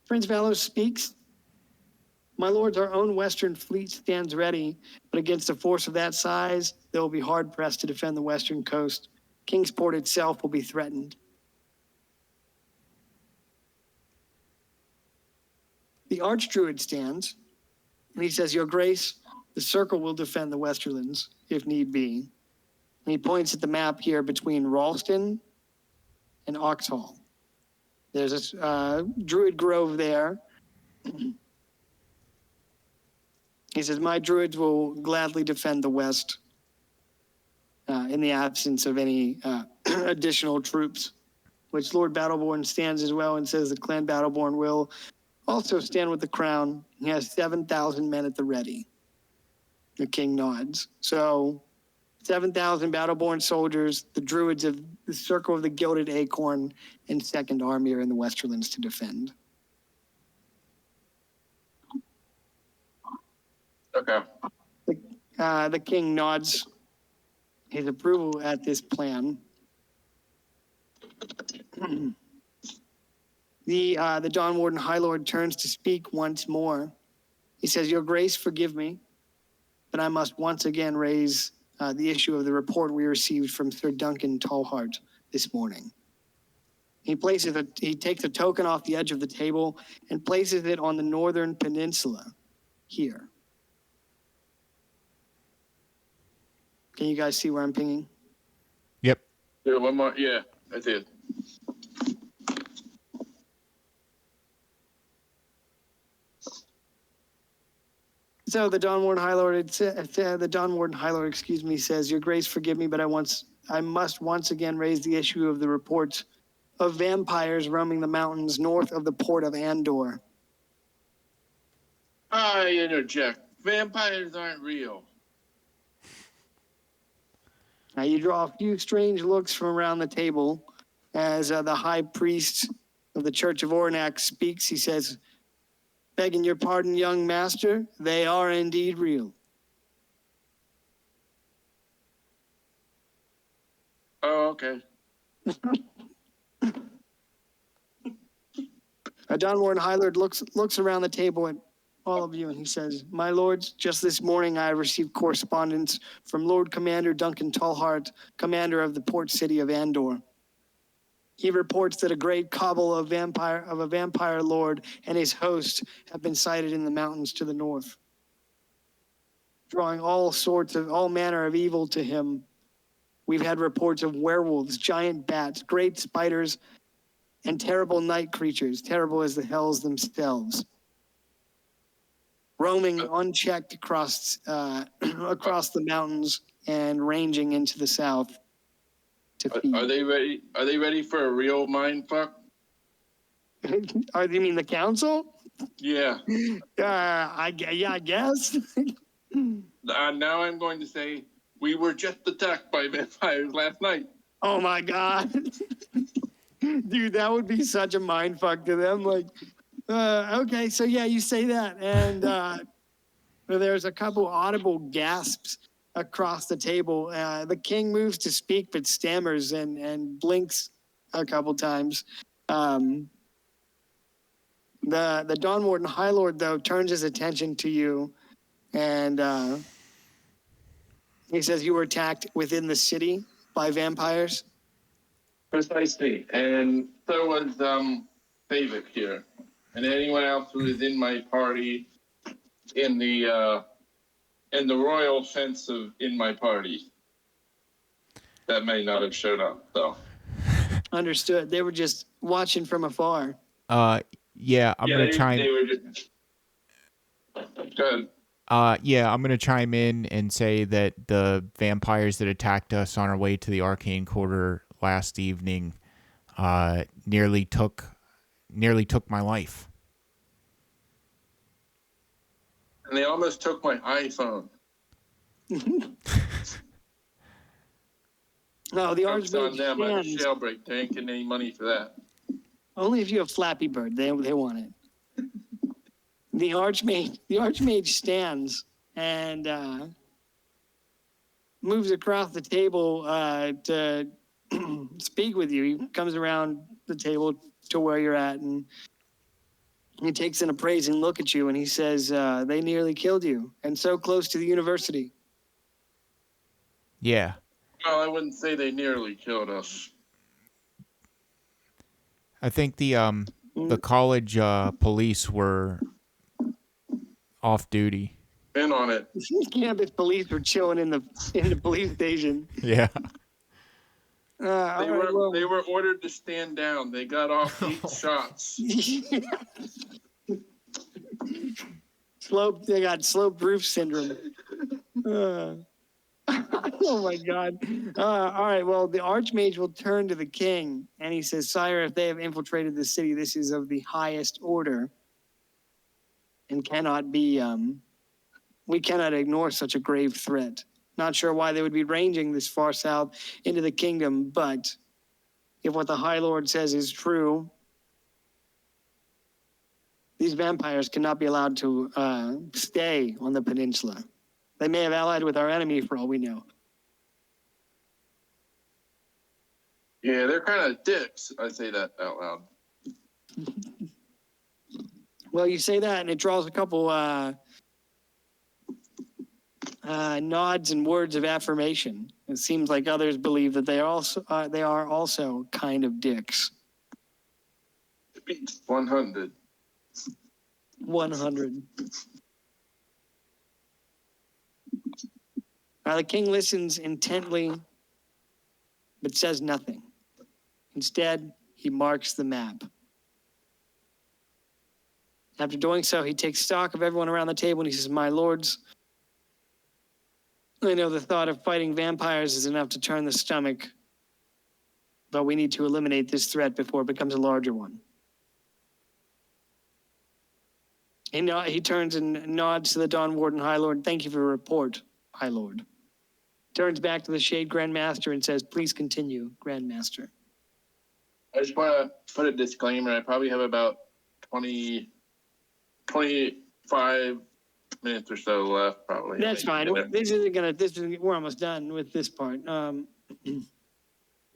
Prince Valos speaks. My lords, our own western fleet stands ready, but against a force of that size, they will be hard-pressed to defend the western coast. Kingsport itself will be threatened. The Archdruid stands, and he says, Your Grace, the Circle will defend the Westerlands, if need be. And he points at the map here between Ralston and Oxhall. There's a Druid Grove there. He says, my Druids will gladly defend the West in the absence of any additional troops, which Lord Battleborn stands as well and says that Clan Battleborn will also stand with the crown. He has 7,000 men at the ready. The king nods. So 7,000 Battleborn soldiers, the Druids of the Circle of the Gilded Acorn, and Second Army are in the Westerlands to defend.
Okay.
The king nods his approval at this plan. The Dawn Warden High Lord turns to speak once more. He says, Your Grace, forgive me, but I must once again raise the issue of the report we received from Sir Duncan Tallheart this morning. He takes a token off the edge of the table and places it on the northern peninsula here. Can you guys see where I'm pinging?
Yep.
Yeah, one more. Yeah, I did.
So the Dawn Warden High Lord, says, Your Grace, forgive me, but I must once again raise the issue of the reports of vampires roaming the mountains north of the port of Andor.
I interject. Vampires aren't real.
Now you draw a few strange looks from around the table as the high priest of the Church of Ornac speaks. He says, Begging your pardon, young master, they are indeed real.
Oh, okay.
Dawn Warden High Lord looks around the table at all of you and he says, My lords, just this morning I received correspondence from Lord Commander Duncan Tallheart, commander of the port city of Andor. He reports that a great cabal of a vampire lord and his host have been sighted in the mountains to the north, drawing all manner of evil to him. We've had reports of werewolves, giant bats, great spiders, and terrible night creatures, terrible as the hells themselves, roaming unchecked across the mountains and ranging into the south.
Are they ready? Are they ready for a real mind fuck?
You mean the council?
Yeah.
I guess.
Now I'm going to say we were just attacked by vampires last night.
Oh my god, dude, that would be such a mind fuck to them. Like, okay, so yeah, you say that, and there's a couple audible gasps across the table. The king moves to speak, but stammers and blinks a couple times. The Dawn Warden High Lord, though, turns his attention to you, and he says you were attacked within the city by vampires.
Precisely. And so was David here. And anyone else who is in my party in the royal sense of in my party. That may not have showed up, though.
Understood. They were just watching from afar.
Yeah, I'm gonna chime.
They were just. Go ahead.
Yeah, I'm gonna chime in and say that the vampires that attacked us on our way to the Arcane Quarter last evening, nearly took my life.
And they almost took my iPhone.
No, the
Jokes on
Archmage
them. I had a
stands.
jailbreak. They ain't getting any money for that.
Only if you have Flappy Bird, they want it. The Archmage stands and moves across the table to speak with you. He comes around the table to where you're at, and he takes an appraising look at you, and he says, they nearly killed you, and so close to the university.
Yeah.
Well, I wouldn't say they nearly killed us.
I think the college police were off duty.
In on it.
Campus police were chilling in the police station.
Yeah.
They were ordered to stand down. They got off 8 shots.
They got slope roof syndrome. Oh my God. All right. Well, the Archmage will turn to the king and he says, Sire, if they have infiltrated the city, this is of the highest order and cannot be, we cannot ignore such a grave threat. Not sure why they would be ranging this far south into the kingdom, but if what the High Lord says is true, these vampires cannot be allowed to stay on the peninsula. They may have allied with our enemy for all we know.
Yeah, they're kind of dicks. I say that out loud.
Well, you say that, and it draws a couple nods and words of affirmation. It seems like others believe that they are also kind of dicks.
100.
100. The king listens intently, but says nothing. Instead, he marks the map. After doing so, he takes stock of everyone around the table and he says, My lords, I know the thought of fighting vampires is enough to turn the stomach, but we need to eliminate this threat before it becomes a larger one. He turns and nods to the Dawn Warden High Lord. Thank you for your report, High Lord. Turns back to the Shade Grandmaster and says, please continue, Grandmaster.
I just want to put a disclaimer. I probably have about 25 minutes or so left, probably.
That's fine. We're almost done with this part.
Is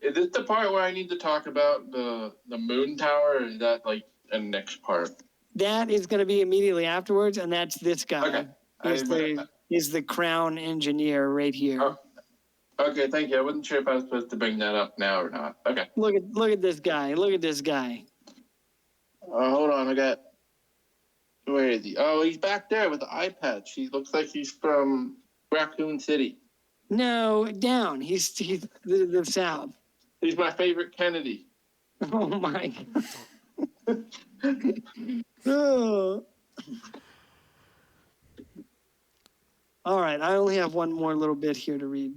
this the part where I need to talk about the moon tower, or is that like the next part?
That is going to be immediately afterwards, and that's this guy.
Okay.
He's the crown engineer right here.
Oh, okay, thank you. I wasn't sure if I was supposed to bring that up now or not. Okay.
Look at this guy. Look at this guy.
Hold on. Where is he? Oh, he's back there with the eye patch. He looks like he's from Raccoon City.
No, down. He's the south.
He's my favorite Kennedy.
Oh my God. Oh. All right, I only have one more little bit here to read.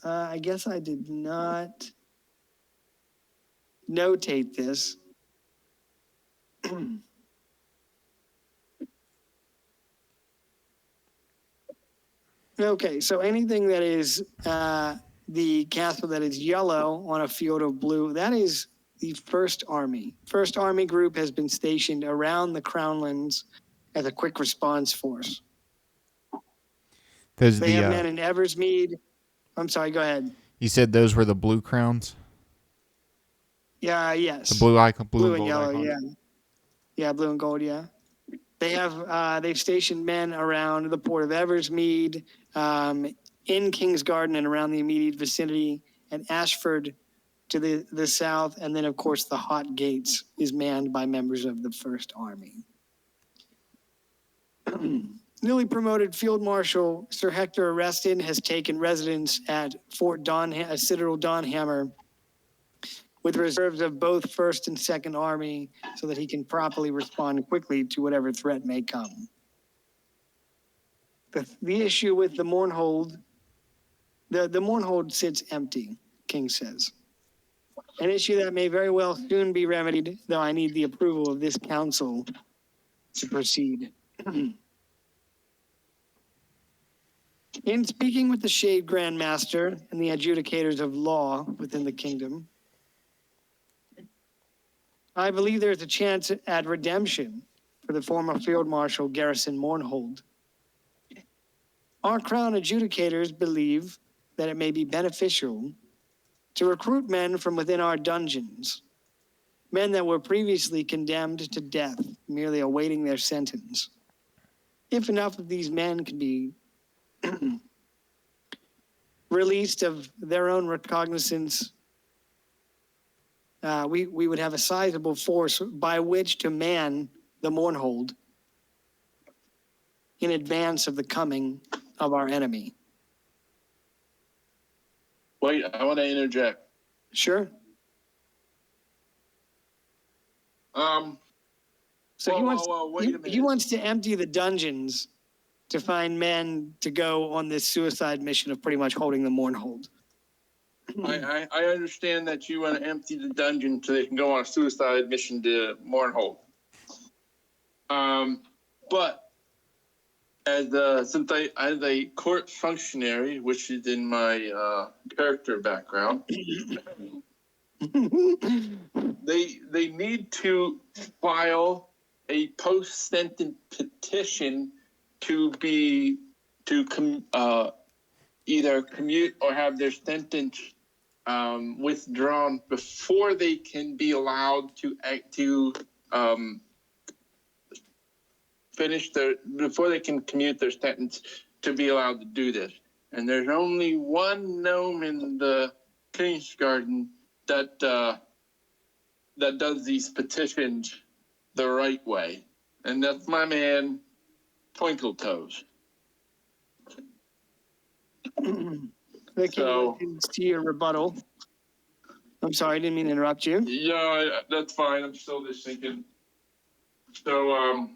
I guess I did not notate this. Okay, so anything that is the castle that is yellow on a field of blue, that is the First Army. First Army Group has been stationed around the Crownlands as a quick response force. They have men in Eversmead. I'm sorry, go ahead.
You said those were the Blue Crowns?
Yeah, yes.
The blue icon,
Blue and
gold
yellow,
icon.
yeah. Yeah, blue and gold, yeah. They've stationed men around the port of Eversmead, in King's Garden and around the immediate vicinity, and Ashford to the south, and then of course the Hot Gates is manned by members of the First Army. Newly promoted Field Marshal Sir Hector Arreston has taken residence at Citadel Donhammer with reserves of both First and Second Army so that he can properly respond quickly to whatever threat may come. The issue with the Mournhold, the Mournhold sits empty, King says. An issue that may very well soon be remedied, though I need the approval of this council to proceed. In speaking with the Shade Grand Master and the adjudicators of law within the kingdom, I believe there's a chance at redemption for the former Field Marshal Garrison Mournhold. Our crown adjudicators believe that it may be beneficial to recruit men from within our dungeons, men that were previously condemned to death, merely awaiting their sentence. If enough of these men can be released of their own recognizance, we would have a sizable force by which to man the Mournhold in advance of the coming of our enemy.
Wait, I want to interject.
Sure. So
wait a minute.
he wants to empty the dungeons to find men to go on this suicide mission of pretty much holding the Mournhold.
I understand that you want to empty the dungeon so they can go on a suicide mission to Mournhold. But as a court functionary, which is in my character background, they need to file a post-sentence petition to either commute or have their sentence withdrawn before they can be allowed to before they can commute their sentence to be allowed to do this. And there's only one gnome in the King's Garden that does these petitions the right way, and that's my man Twinkle Toes.
The king listens to your rebuttal. I'm sorry, I didn't mean to interrupt you.
Yeah, that's fine. I'm still just thinking. So,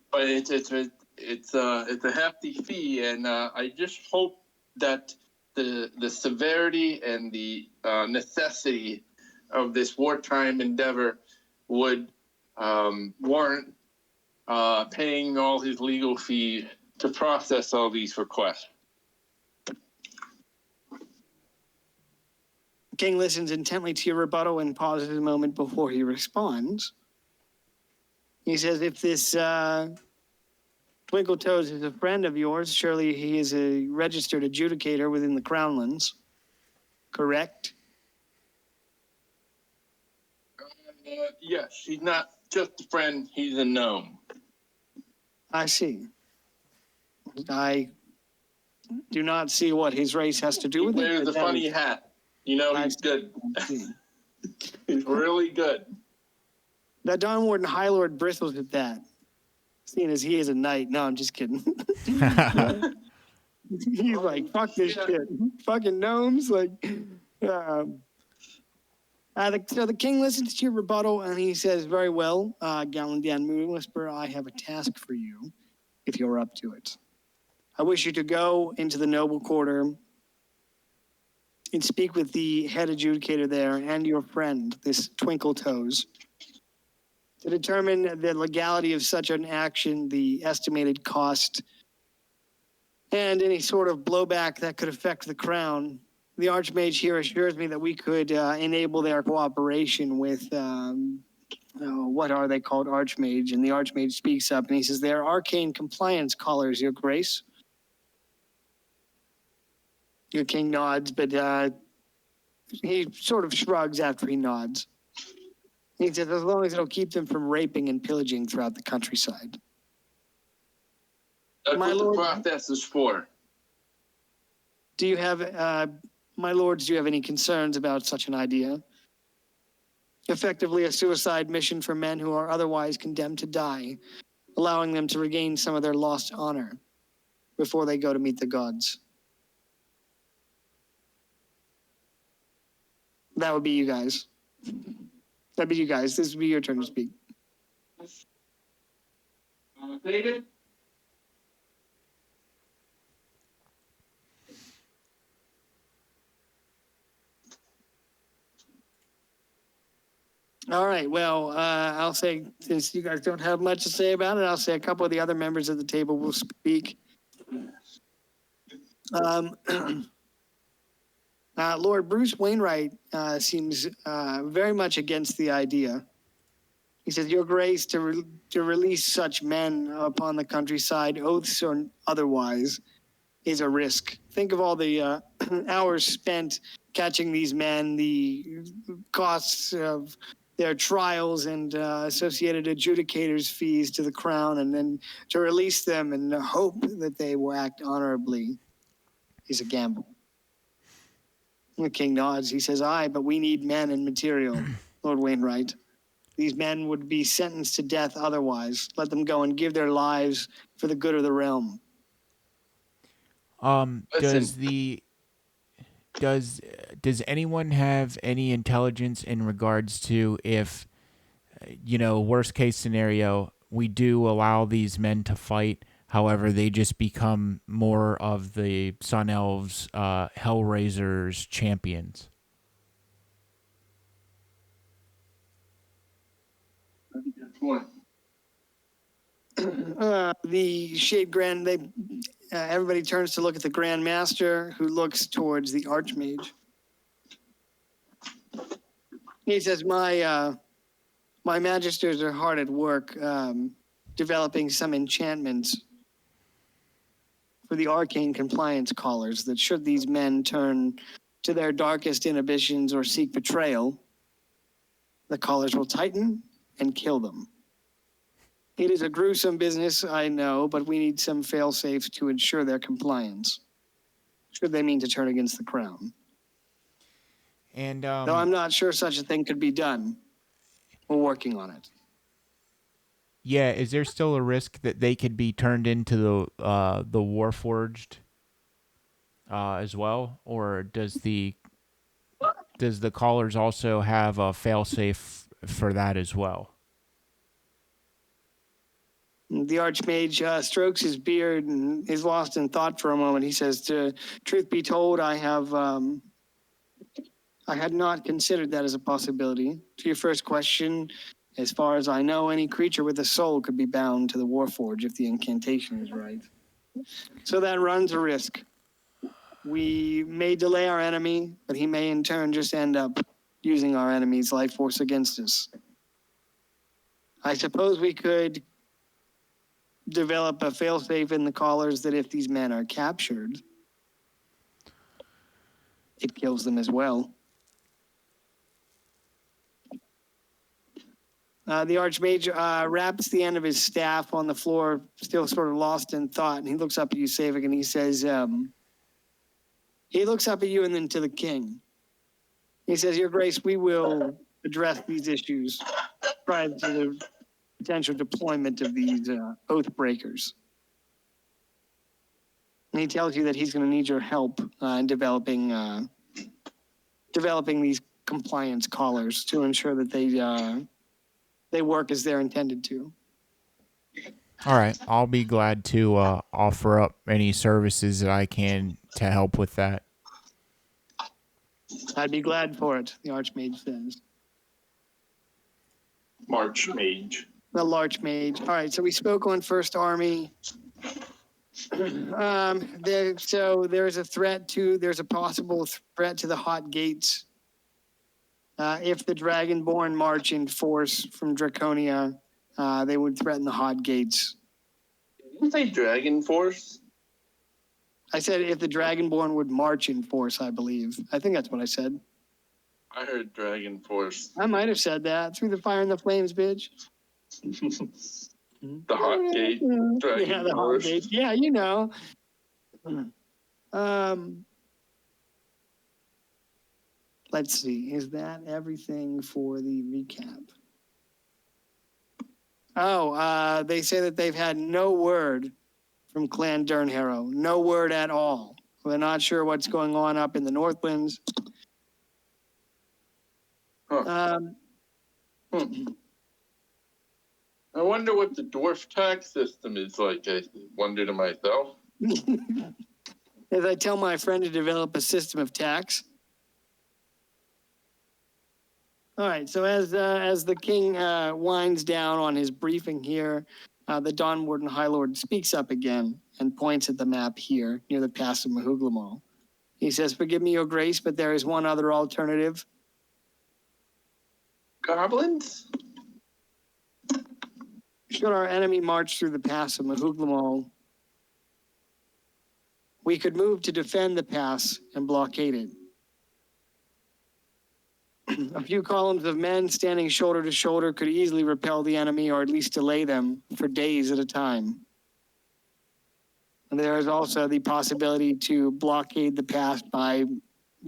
but it's a hefty fee, and I just hope that the severity and the necessity of this wartime endeavor would warrant paying all his legal fees to process all these requests.
King listens intently to your rebuttal and pauses a moment before he responds. He says, if this Twinkle Toes is a friend of yours, surely he is a registered adjudicator within the Crownlands, correct?
Yes, he's not just a friend, he's a gnome.
I see. I do not see what his race has to do with
He
it.
wears a funny hat. You know, he's good. He's really good.
That Don Warden High Lord bristles at that, seeing as he is a knight. No, I'm just kidding. He's like, fuck this shit. Fucking gnomes. Like, so the king listens to your rebuttal and he says, very well, Gallandan Moonwhisper, I have a task for you if you're up to it. I wish you to go into the noble quarter and speak with the head adjudicator there and your friend, this Twinkle Toes, to determine the legality of such an action, the estimated cost, and any sort of blowback that could affect the crown. The Archmage here assures me that we could enable their cooperation with, what are they called, Archmage? And the Archmage speaks up and he says, they're arcane compliance collars, Your Grace. Your king nods, but he sort of shrugs after he nods. He says, as long as it'll keep them from raping and pillaging throughout the countryside.
That's
My
what
lord-
the process is for.
Do you have, my lords, do you have any concerns about such an idea? Effectively a suicide mission for men who are otherwise condemned to die, allowing them to regain some of their lost honor before they go to meet the gods. That would be you guys. That'd be you guys. This would be your turn to speak.
David?
All right. Well, I'll say, since you guys don't have much to say about it, I'll say a couple of the other members of the table will speak. Lord Bruce Wainwright seems very much against the idea. He says, Your Grace, to release such men upon the countryside, oaths or otherwise, is a risk. Think of all the hours spent catching these men, the costs of their trials and associated adjudicators' fees to the crown, and then to release them and hope that they will act honorably is a gamble. The king nods. He says, aye, but we need men and material, Lord Wainwright. These men would be sentenced to death otherwise. Let them go and give their lives for the good of the realm.
Does anyone have any intelligence in regards to if, worst case scenario, we do allow these men to fight, however, they just become more of the Sun Elves, Hellraisers champions?
Good point.
The Shade Grand, everybody turns to look at the Grand Master, who looks towards the Archmage. He says, my magisters are hard at work developing some enchantments for the arcane compliance callers that should these men turn to their darkest inhibitions or seek betrayal, the callers will tighten and kill them. It is a gruesome business, I know, but we need some fail-safes to ensure their compliance, should they mean to turn against the crown.
And
Though I'm not sure such a thing could be done. We're working on it.
yeah, is there still a risk that they could be turned into the Warforged as well, or does the callers also have a failsafe for that as well?
The Archmage strokes his beard and is lost in thought for a moment. He says, truth be told, I had not considered that as a possibility. To your first question, as far as I know, any creature with a soul could be bound to the Warforge if the incantation is right. So that runs a risk. We may delay our enemy, but he may in turn just end up using our enemy's life force against us. I suppose we could develop a failsafe in the callers that if these men are captured, it kills them as well. The Archmage wraps the end of his staff on the floor, still sort of lost in thought, and he looks up at you, Savik, and he says, he looks up at you and then to the king. He says, Your Grace, we will address these issues prior to the potential deployment of these oath breakers. And he tells you that he's going to need your help in developing these compliance callers to ensure that they work as they're intended to.
All right, I'll be glad to offer up any services that I can to help with that.
I'd be glad for it, the Archmage says.
March Mage.
The Larchmage. All right, so we spoke on First Army. So there's a possible threat to the Hot Gates. If the Dragonborn march in force from Draconia, they would threaten the Hot Gates.
Didn't say Dragon Force?
I said if the Dragonborn would march in force, I believe. I think that's what I said.
I heard Dragon Force.
I might have said that. Through the fire and the flames, bitch.
The hot gate. Dragon
Yeah, the hot
Force.
gate. Yeah, you know. Let's see. Is that everything for the recap? Oh, they say that they've had no word from Clan Durnharrow. No word at all. We're not sure what's going on up in the Northlands.
Huh. I wonder what the dwarf tax system is like. I wonder to myself.
As I tell my friend to develop a system of tax. All right, so as the king winds down on his briefing here, the Dawn Warden High Lord speaks up again and points at the map here near the pass of Mahuglamal. He says, "Forgive me, Your Grace, but there is one other alternative."
Goblins?
Should our enemy march through the pass of Mahuglamal, we could move to defend the pass and blockade it. A few columns of men standing shoulder to shoulder could easily repel the enemy or at least delay them for days at a time. And there is also the possibility to blockade the pass by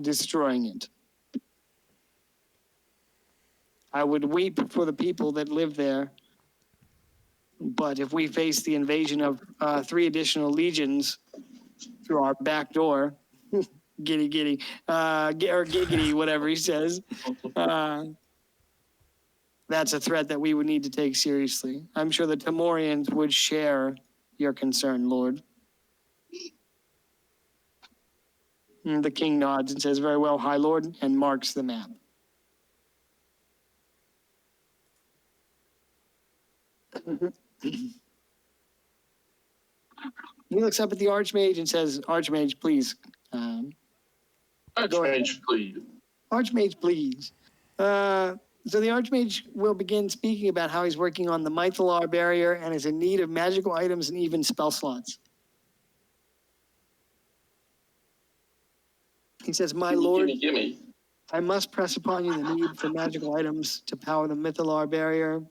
destroying it. I would weep for the people that live there. But if we face the invasion of 3 additional legions through our back door, giddy, or giggity, whatever he says, that's a threat that we would need to take seriously. I'm sure the Tamorians would share your concern, Lord. And the king nods and says, "Very well, High Lord," and marks the map. He looks up at the Archmage and says, "Archmage, please."
Archmage, please.
Archmage, please. So the Archmage will begin speaking about how he's working on the Mythalar barrier and is in need of magical items and even spell slots. He says, "My lord,
Gimme.
I must press upon you the need for magical items to power the Mythalar barrier.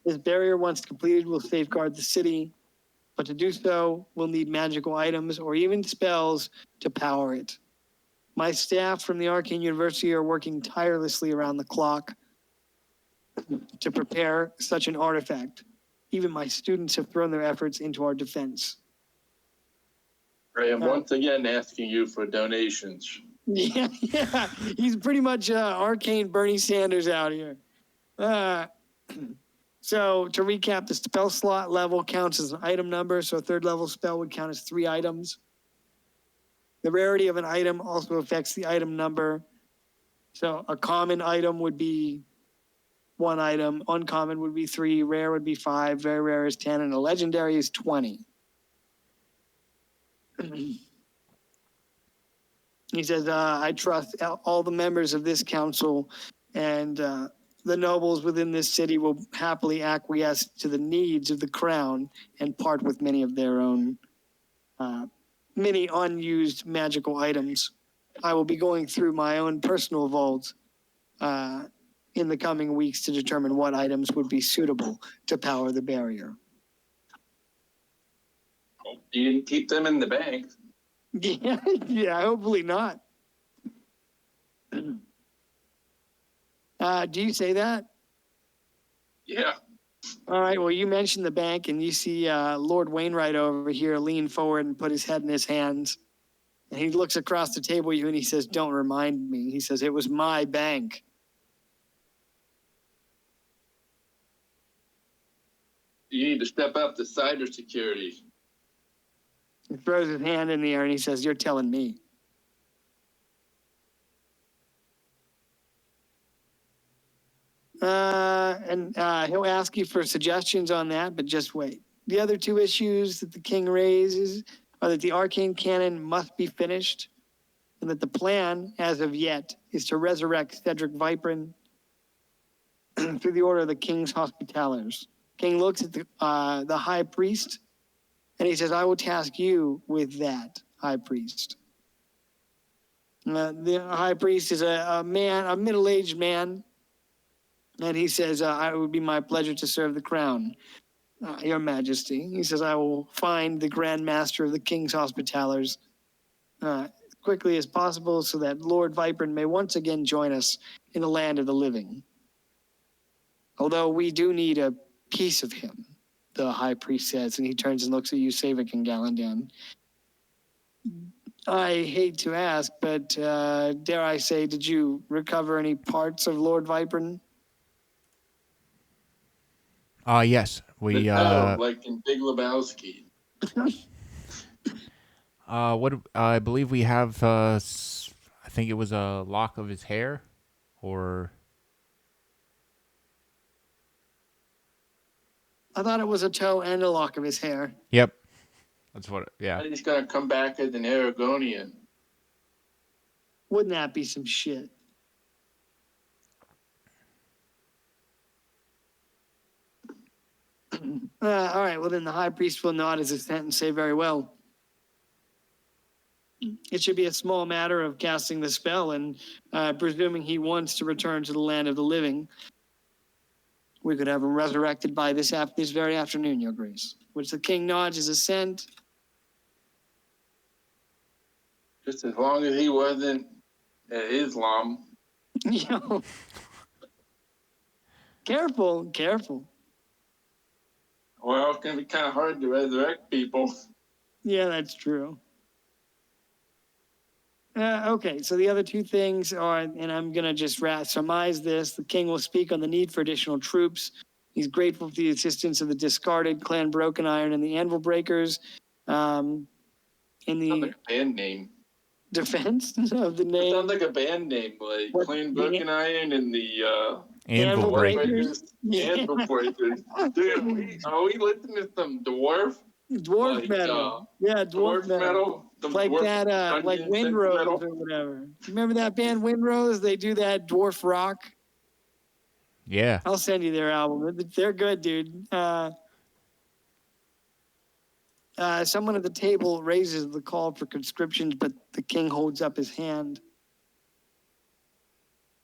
This barrier, once completed, will safeguard the city, but to do so, we'll need magical items or even spells to power it. My staff from the Arcane University are working tirelessly around the clock to prepare such an artifact. Even my students have thrown their efforts into our defense."
I am once again asking you for donations.
Yeah. He's pretty much Arcane Bernie Sanders out here. So to recap, the spell slot level counts as an item number, so a 3rd level spell would count as 3 items. The rarity of an item also affects the item number. So a common item would be 1 item, uncommon would be 3, rare would be 5, very rare is 10, and a legendary is 20. He says, "I trust all the members of this council and the nobles within this city will happily acquiesce to the needs of the crown and part with many of their own many unused magical items. I will be going through my own personal vaults in the coming weeks to determine what items would be suitable to power the barrier."
Hope you didn't keep them in the bank.
Yeah, hopefully not. Do you say that?
Yeah.
All right, well, you mentioned the bank, and you see Lord Wainwright over here lean forward and put his head in his hands. And he looks across the table at you and he says, "Don't remind me." He says, "It was my bank."
You need to step up to cybersecurity.
He throws his hand in the air and he says, "You're telling me." And he'll ask you for suggestions on that, but just wait. The other 2 issues that the king raises are that the arcane canon must be finished, and that the plan, as of yet, is to resurrect Cedric Viprin through the order of the king's hospitalers. King looks at the high priest, and he says, "I will task you with that, high priest." The high priest is a man, a middle-aged man, and he says, "It would be my pleasure to serve the crown, Your Majesty." He says, "I will find the Grand Master of the King's Hospitallers quickly as possible, so that Lord Vipern may once again join us in the land of the living. Although we do need a piece of him," the high priest says, and he turns and looks at you, Savik and Galandan. "I hate to ask, but dare I say, did you recover any parts of Lord Vipern?"
Yes, we
like in Big Lebowski.
what I believe we have I think it was a lock of his hair, or
I thought it was a toe and a lock of his hair.
yep, that's what. Yeah,
And he's gonna come back as an Aragonian.
Wouldn't that be some shit? All right, well, then the high priest will nod his assent and say, "Very well. It should be a small matter of casting the spell, and presuming he wants to return to the land of the living, we could have him resurrected by this very afternoon, Your Grace." Which the king nods his assent.
Just as long as he wasn't Islam.
Yo. Careful, careful.
Well, it's gonna be kind of hard to resurrect people.
Yeah, that's true. Okay, so the other two things are, and I'm going to just surmise this, the king will speak on the need for additional troops. He's grateful for the assistance of the discarded Clan Broken Iron and the Anvil Breakers in
Sounds
the
like a band name.
defense of the
It
name.
sounds like a band name, like
What,
Clan
the-
Broken Iron and the
Anvil
Anvil
Breakers.
Breakers? Yeah.
Anvil Breakers. Dude, are we listening to some dwarf
Dwarf
like,
metal. Yeah, dwarf metal.
Some
Like
dwarf
that, like
Dungeons and
Windrose
metal?
or whatever. Remember that band Windrose? They do that dwarf rock.
yeah.
I'll send you their album. They're good, dude. Someone at the table raises the call for conscriptions, but the king holds up his hand.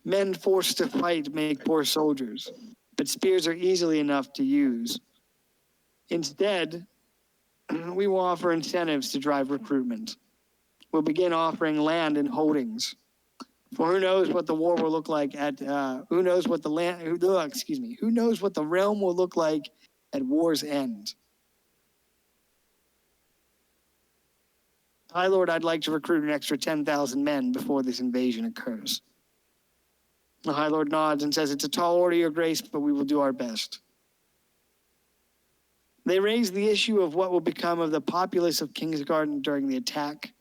"Men forced to fight make poor soldiers, but spears are easily enough to use. Instead, we will offer incentives to drive recruitment. We'll begin offering land and holdings. For who knows what the war will look like who knows what the realm will look like at war's end. High Lord, I'd like to recruit an extra 10,000 men before this invasion occurs." The High Lord nods and says, "It's a tall order, Your Grace, but we will do our best." They raise the issue of what will become of the populace of Kingsgarden during the attack,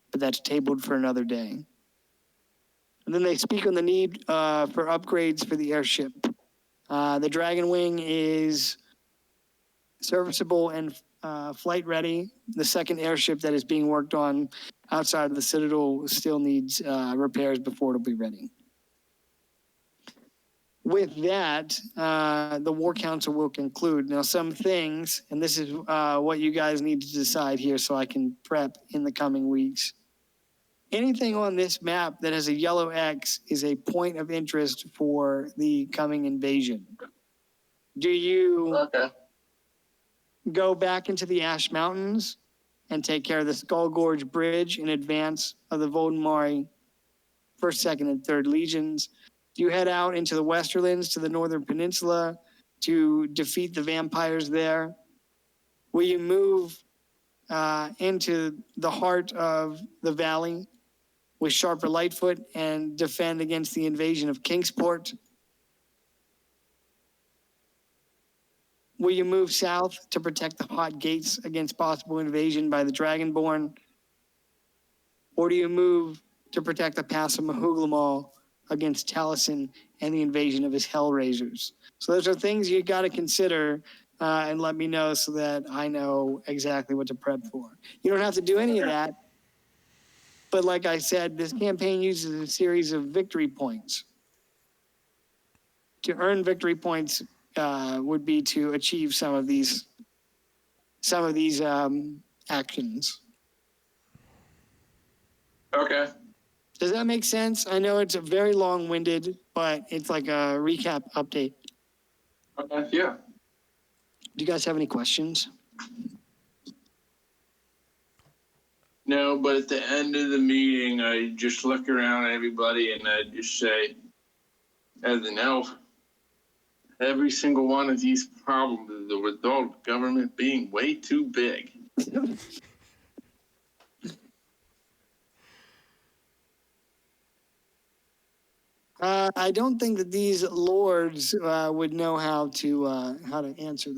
but that's tabled for another day. And then they speak on the need for upgrades for the airship. The Dragon Wing is serviceable and flight ready. The second airship that is being worked on outside of the Citadel still needs repairs before it'll be ready. With that, the War Council will conclude. Now, some things, and this is what you guys need to decide here so I can prep in the coming weeks. Anything on this map that has a yellow X is a point of interest for the coming invasion. Do you
Okay.
go back into the Ash Mountains and take care of the Skull Gorge Bridge in advance of the Voldemari 1st, 2nd, and 3rd Legions? Do you head out into the Westerlands to the Northern Peninsula to defeat the vampires there? Will you move into the heart of the valley with Sharper Lightfoot and defend against the invasion of Kingsport? Will you move south to protect the Hot Gates against possible invasion by the Dragonborn? Or do you move to protect the Pass of Mahuglamal against Taliesin and the invasion of his Hellraisers? So those are things you got to consider and let me know so that I know exactly what to prep for. You don't have to do any of that. But like I said, this campaign uses a series of victory points. To earn victory points would be to achieve some of these actions.
Okay.
Does that make sense? I know it's a very long-winded, but it's like a recap update.
Okay, yeah.
Do you guys have any questions?
No, but at the end of the meeting, I just look around at everybody and I just say, as an elf, every single one of these problems is the result of government being way too big.
I don't think that these lords would know how to answer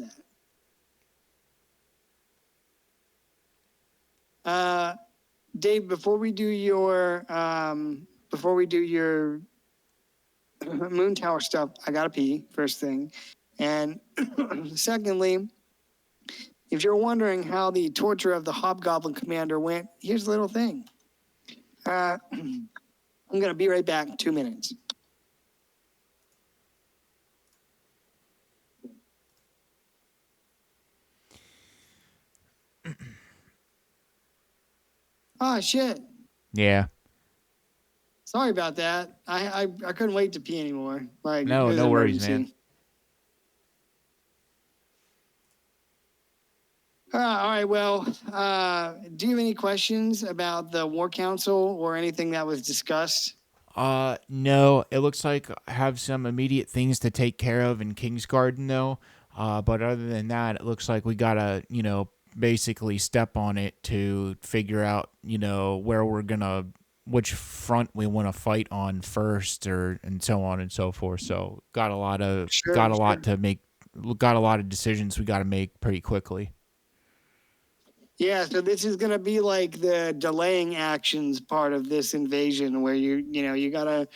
that. Dave, before we do your Moon Tower stuff, I gotta pee first thing, and secondly, if you're wondering how the torture of the Hobgoblin Commander went, here's the little thing. I'm gonna be right back in 2 minutes. Oh shit!
Yeah.
Sorry about that. I couldn't wait to pee anymore. Like,
No,
it was
no
an
worries,
emergency. All right. Well, do you have any questions about the War Council or anything that was discussed?
No, it looks like I have some immediate things to take care of in Kingsgarden, though. But other than that, it looks like we gotta, basically step on it to figure out, where we're gonna, which front we want to fight on first, and so on and so forth. So got a lot of decisions we got to make pretty quickly.
Yeah, so this is gonna be like the delaying actions part of this invasion, where you gotta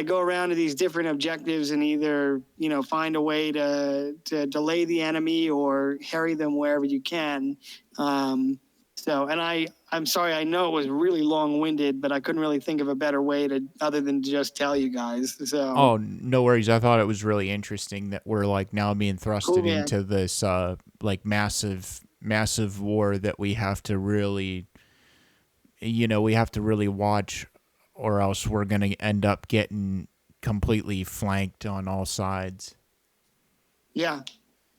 go around to these different objectives and either find a way to delay the enemy or harry them wherever you can. I'm sorry, I know it was really long-winded, but I couldn't really think of a better way other than to just tell you guys. So.
Oh, no worries. I thought it was really interesting that we're like now being thrusted into this like massive war that we have to really watch, or else we're going to end up getting completely flanked on all sides.
Yeah.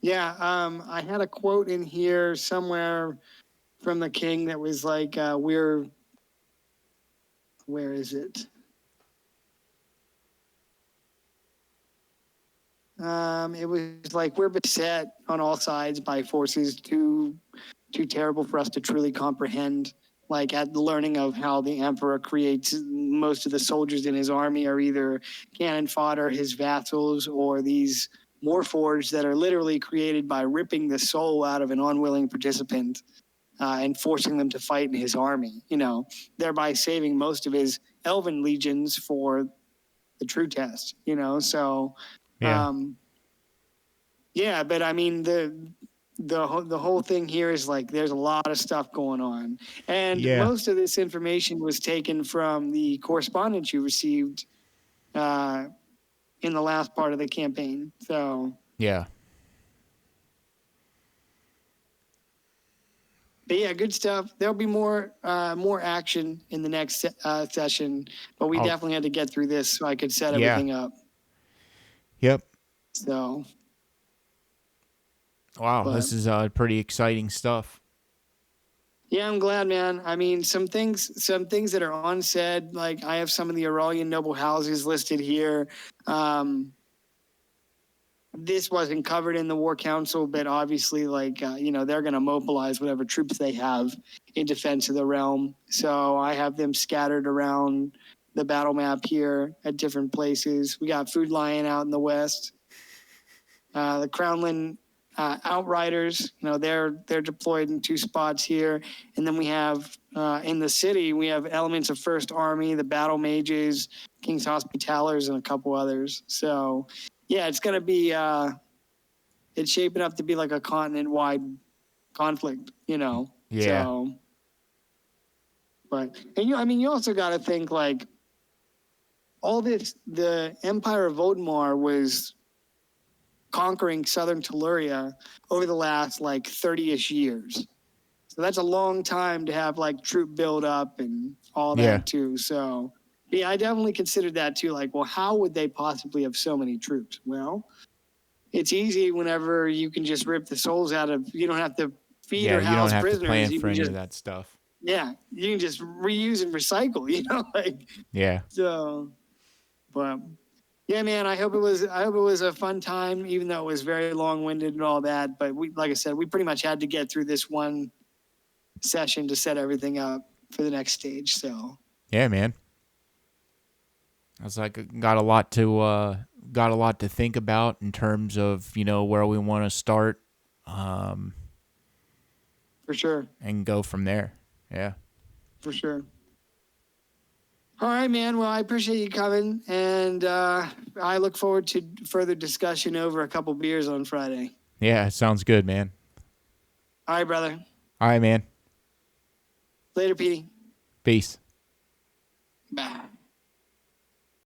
I had a quote in here somewhere from the king that was like, where is it? It was like, we're beset on all sides by forces too terrible for us to truly comprehend. Like, at the learning of how the emperor creates most of the soldiers in his army are either cannon fodder, his vassals, or these warforged that are literally created by ripping the soul out of an unwilling participant and forcing them to fight in his army, thereby saving most of his elven legions for the true test, so.
Yeah.
But I mean, the whole thing here is like there's a lot of stuff going on, and most of this information was taken from the correspondence you received in the last part of the campaign. So
yeah.
But yeah, good stuff. There'll be more action in the next session, but we definitely had to get through this so I could set everything up.
Yep.
So.
Wow, this is pretty exciting stuff.
Yeah, I'm glad, man. I mean, some things that are unsaid, like I have some of the Aurelian noble houses listed here. This wasn't covered in the War Council, but obviously, like, they're going to mobilize whatever troops they have in defense of the realm. So I have them scattered around the battle map here at different places. We got Food Lion out in the west. The Crownland Outriders, they're deployed in 2 spots here. And then we have, in the city, we have elements of First Army, the Battle Mages, King's Hospitalers, and a couple others. So, yeah, it's going to be, it's shaping up to be like a continent-wide conflict,
Yeah.
So, and you also got to think, like, all this, the Empire of Vodmar was conquering southern Telluria over the last, like, 30-ish years. So that's a long time to have, like, troop build up and all that, too. So Yeah, I definitely considered that too. Like, well, how would they possibly have so many troops? Well, it's easy whenever you can just rip the souls out of, you don't have to feed
Yeah,
or
you don't
house
have to
prisoners.
plan
You
for
can
any
just,
of that stuff.
yeah, you can just reuse and recycle, like,
Yeah.
so, but yeah, man, I hope it was a fun time, even though it was very long winded and all that. But like I said, we pretty much had to get through this one session to set everything up for the next stage. So
Yeah, man. I was like, got a lot to think about in terms of, where we want to start,
for sure.
and go from there. Yeah.
For sure. All right, man. Well, I appreciate you coming, and I look forward to further discussion over a couple beers on Friday.
Yeah, sounds good, man.
All right, brother.
All right, man.
Later, Petey.
Peace.
Bye.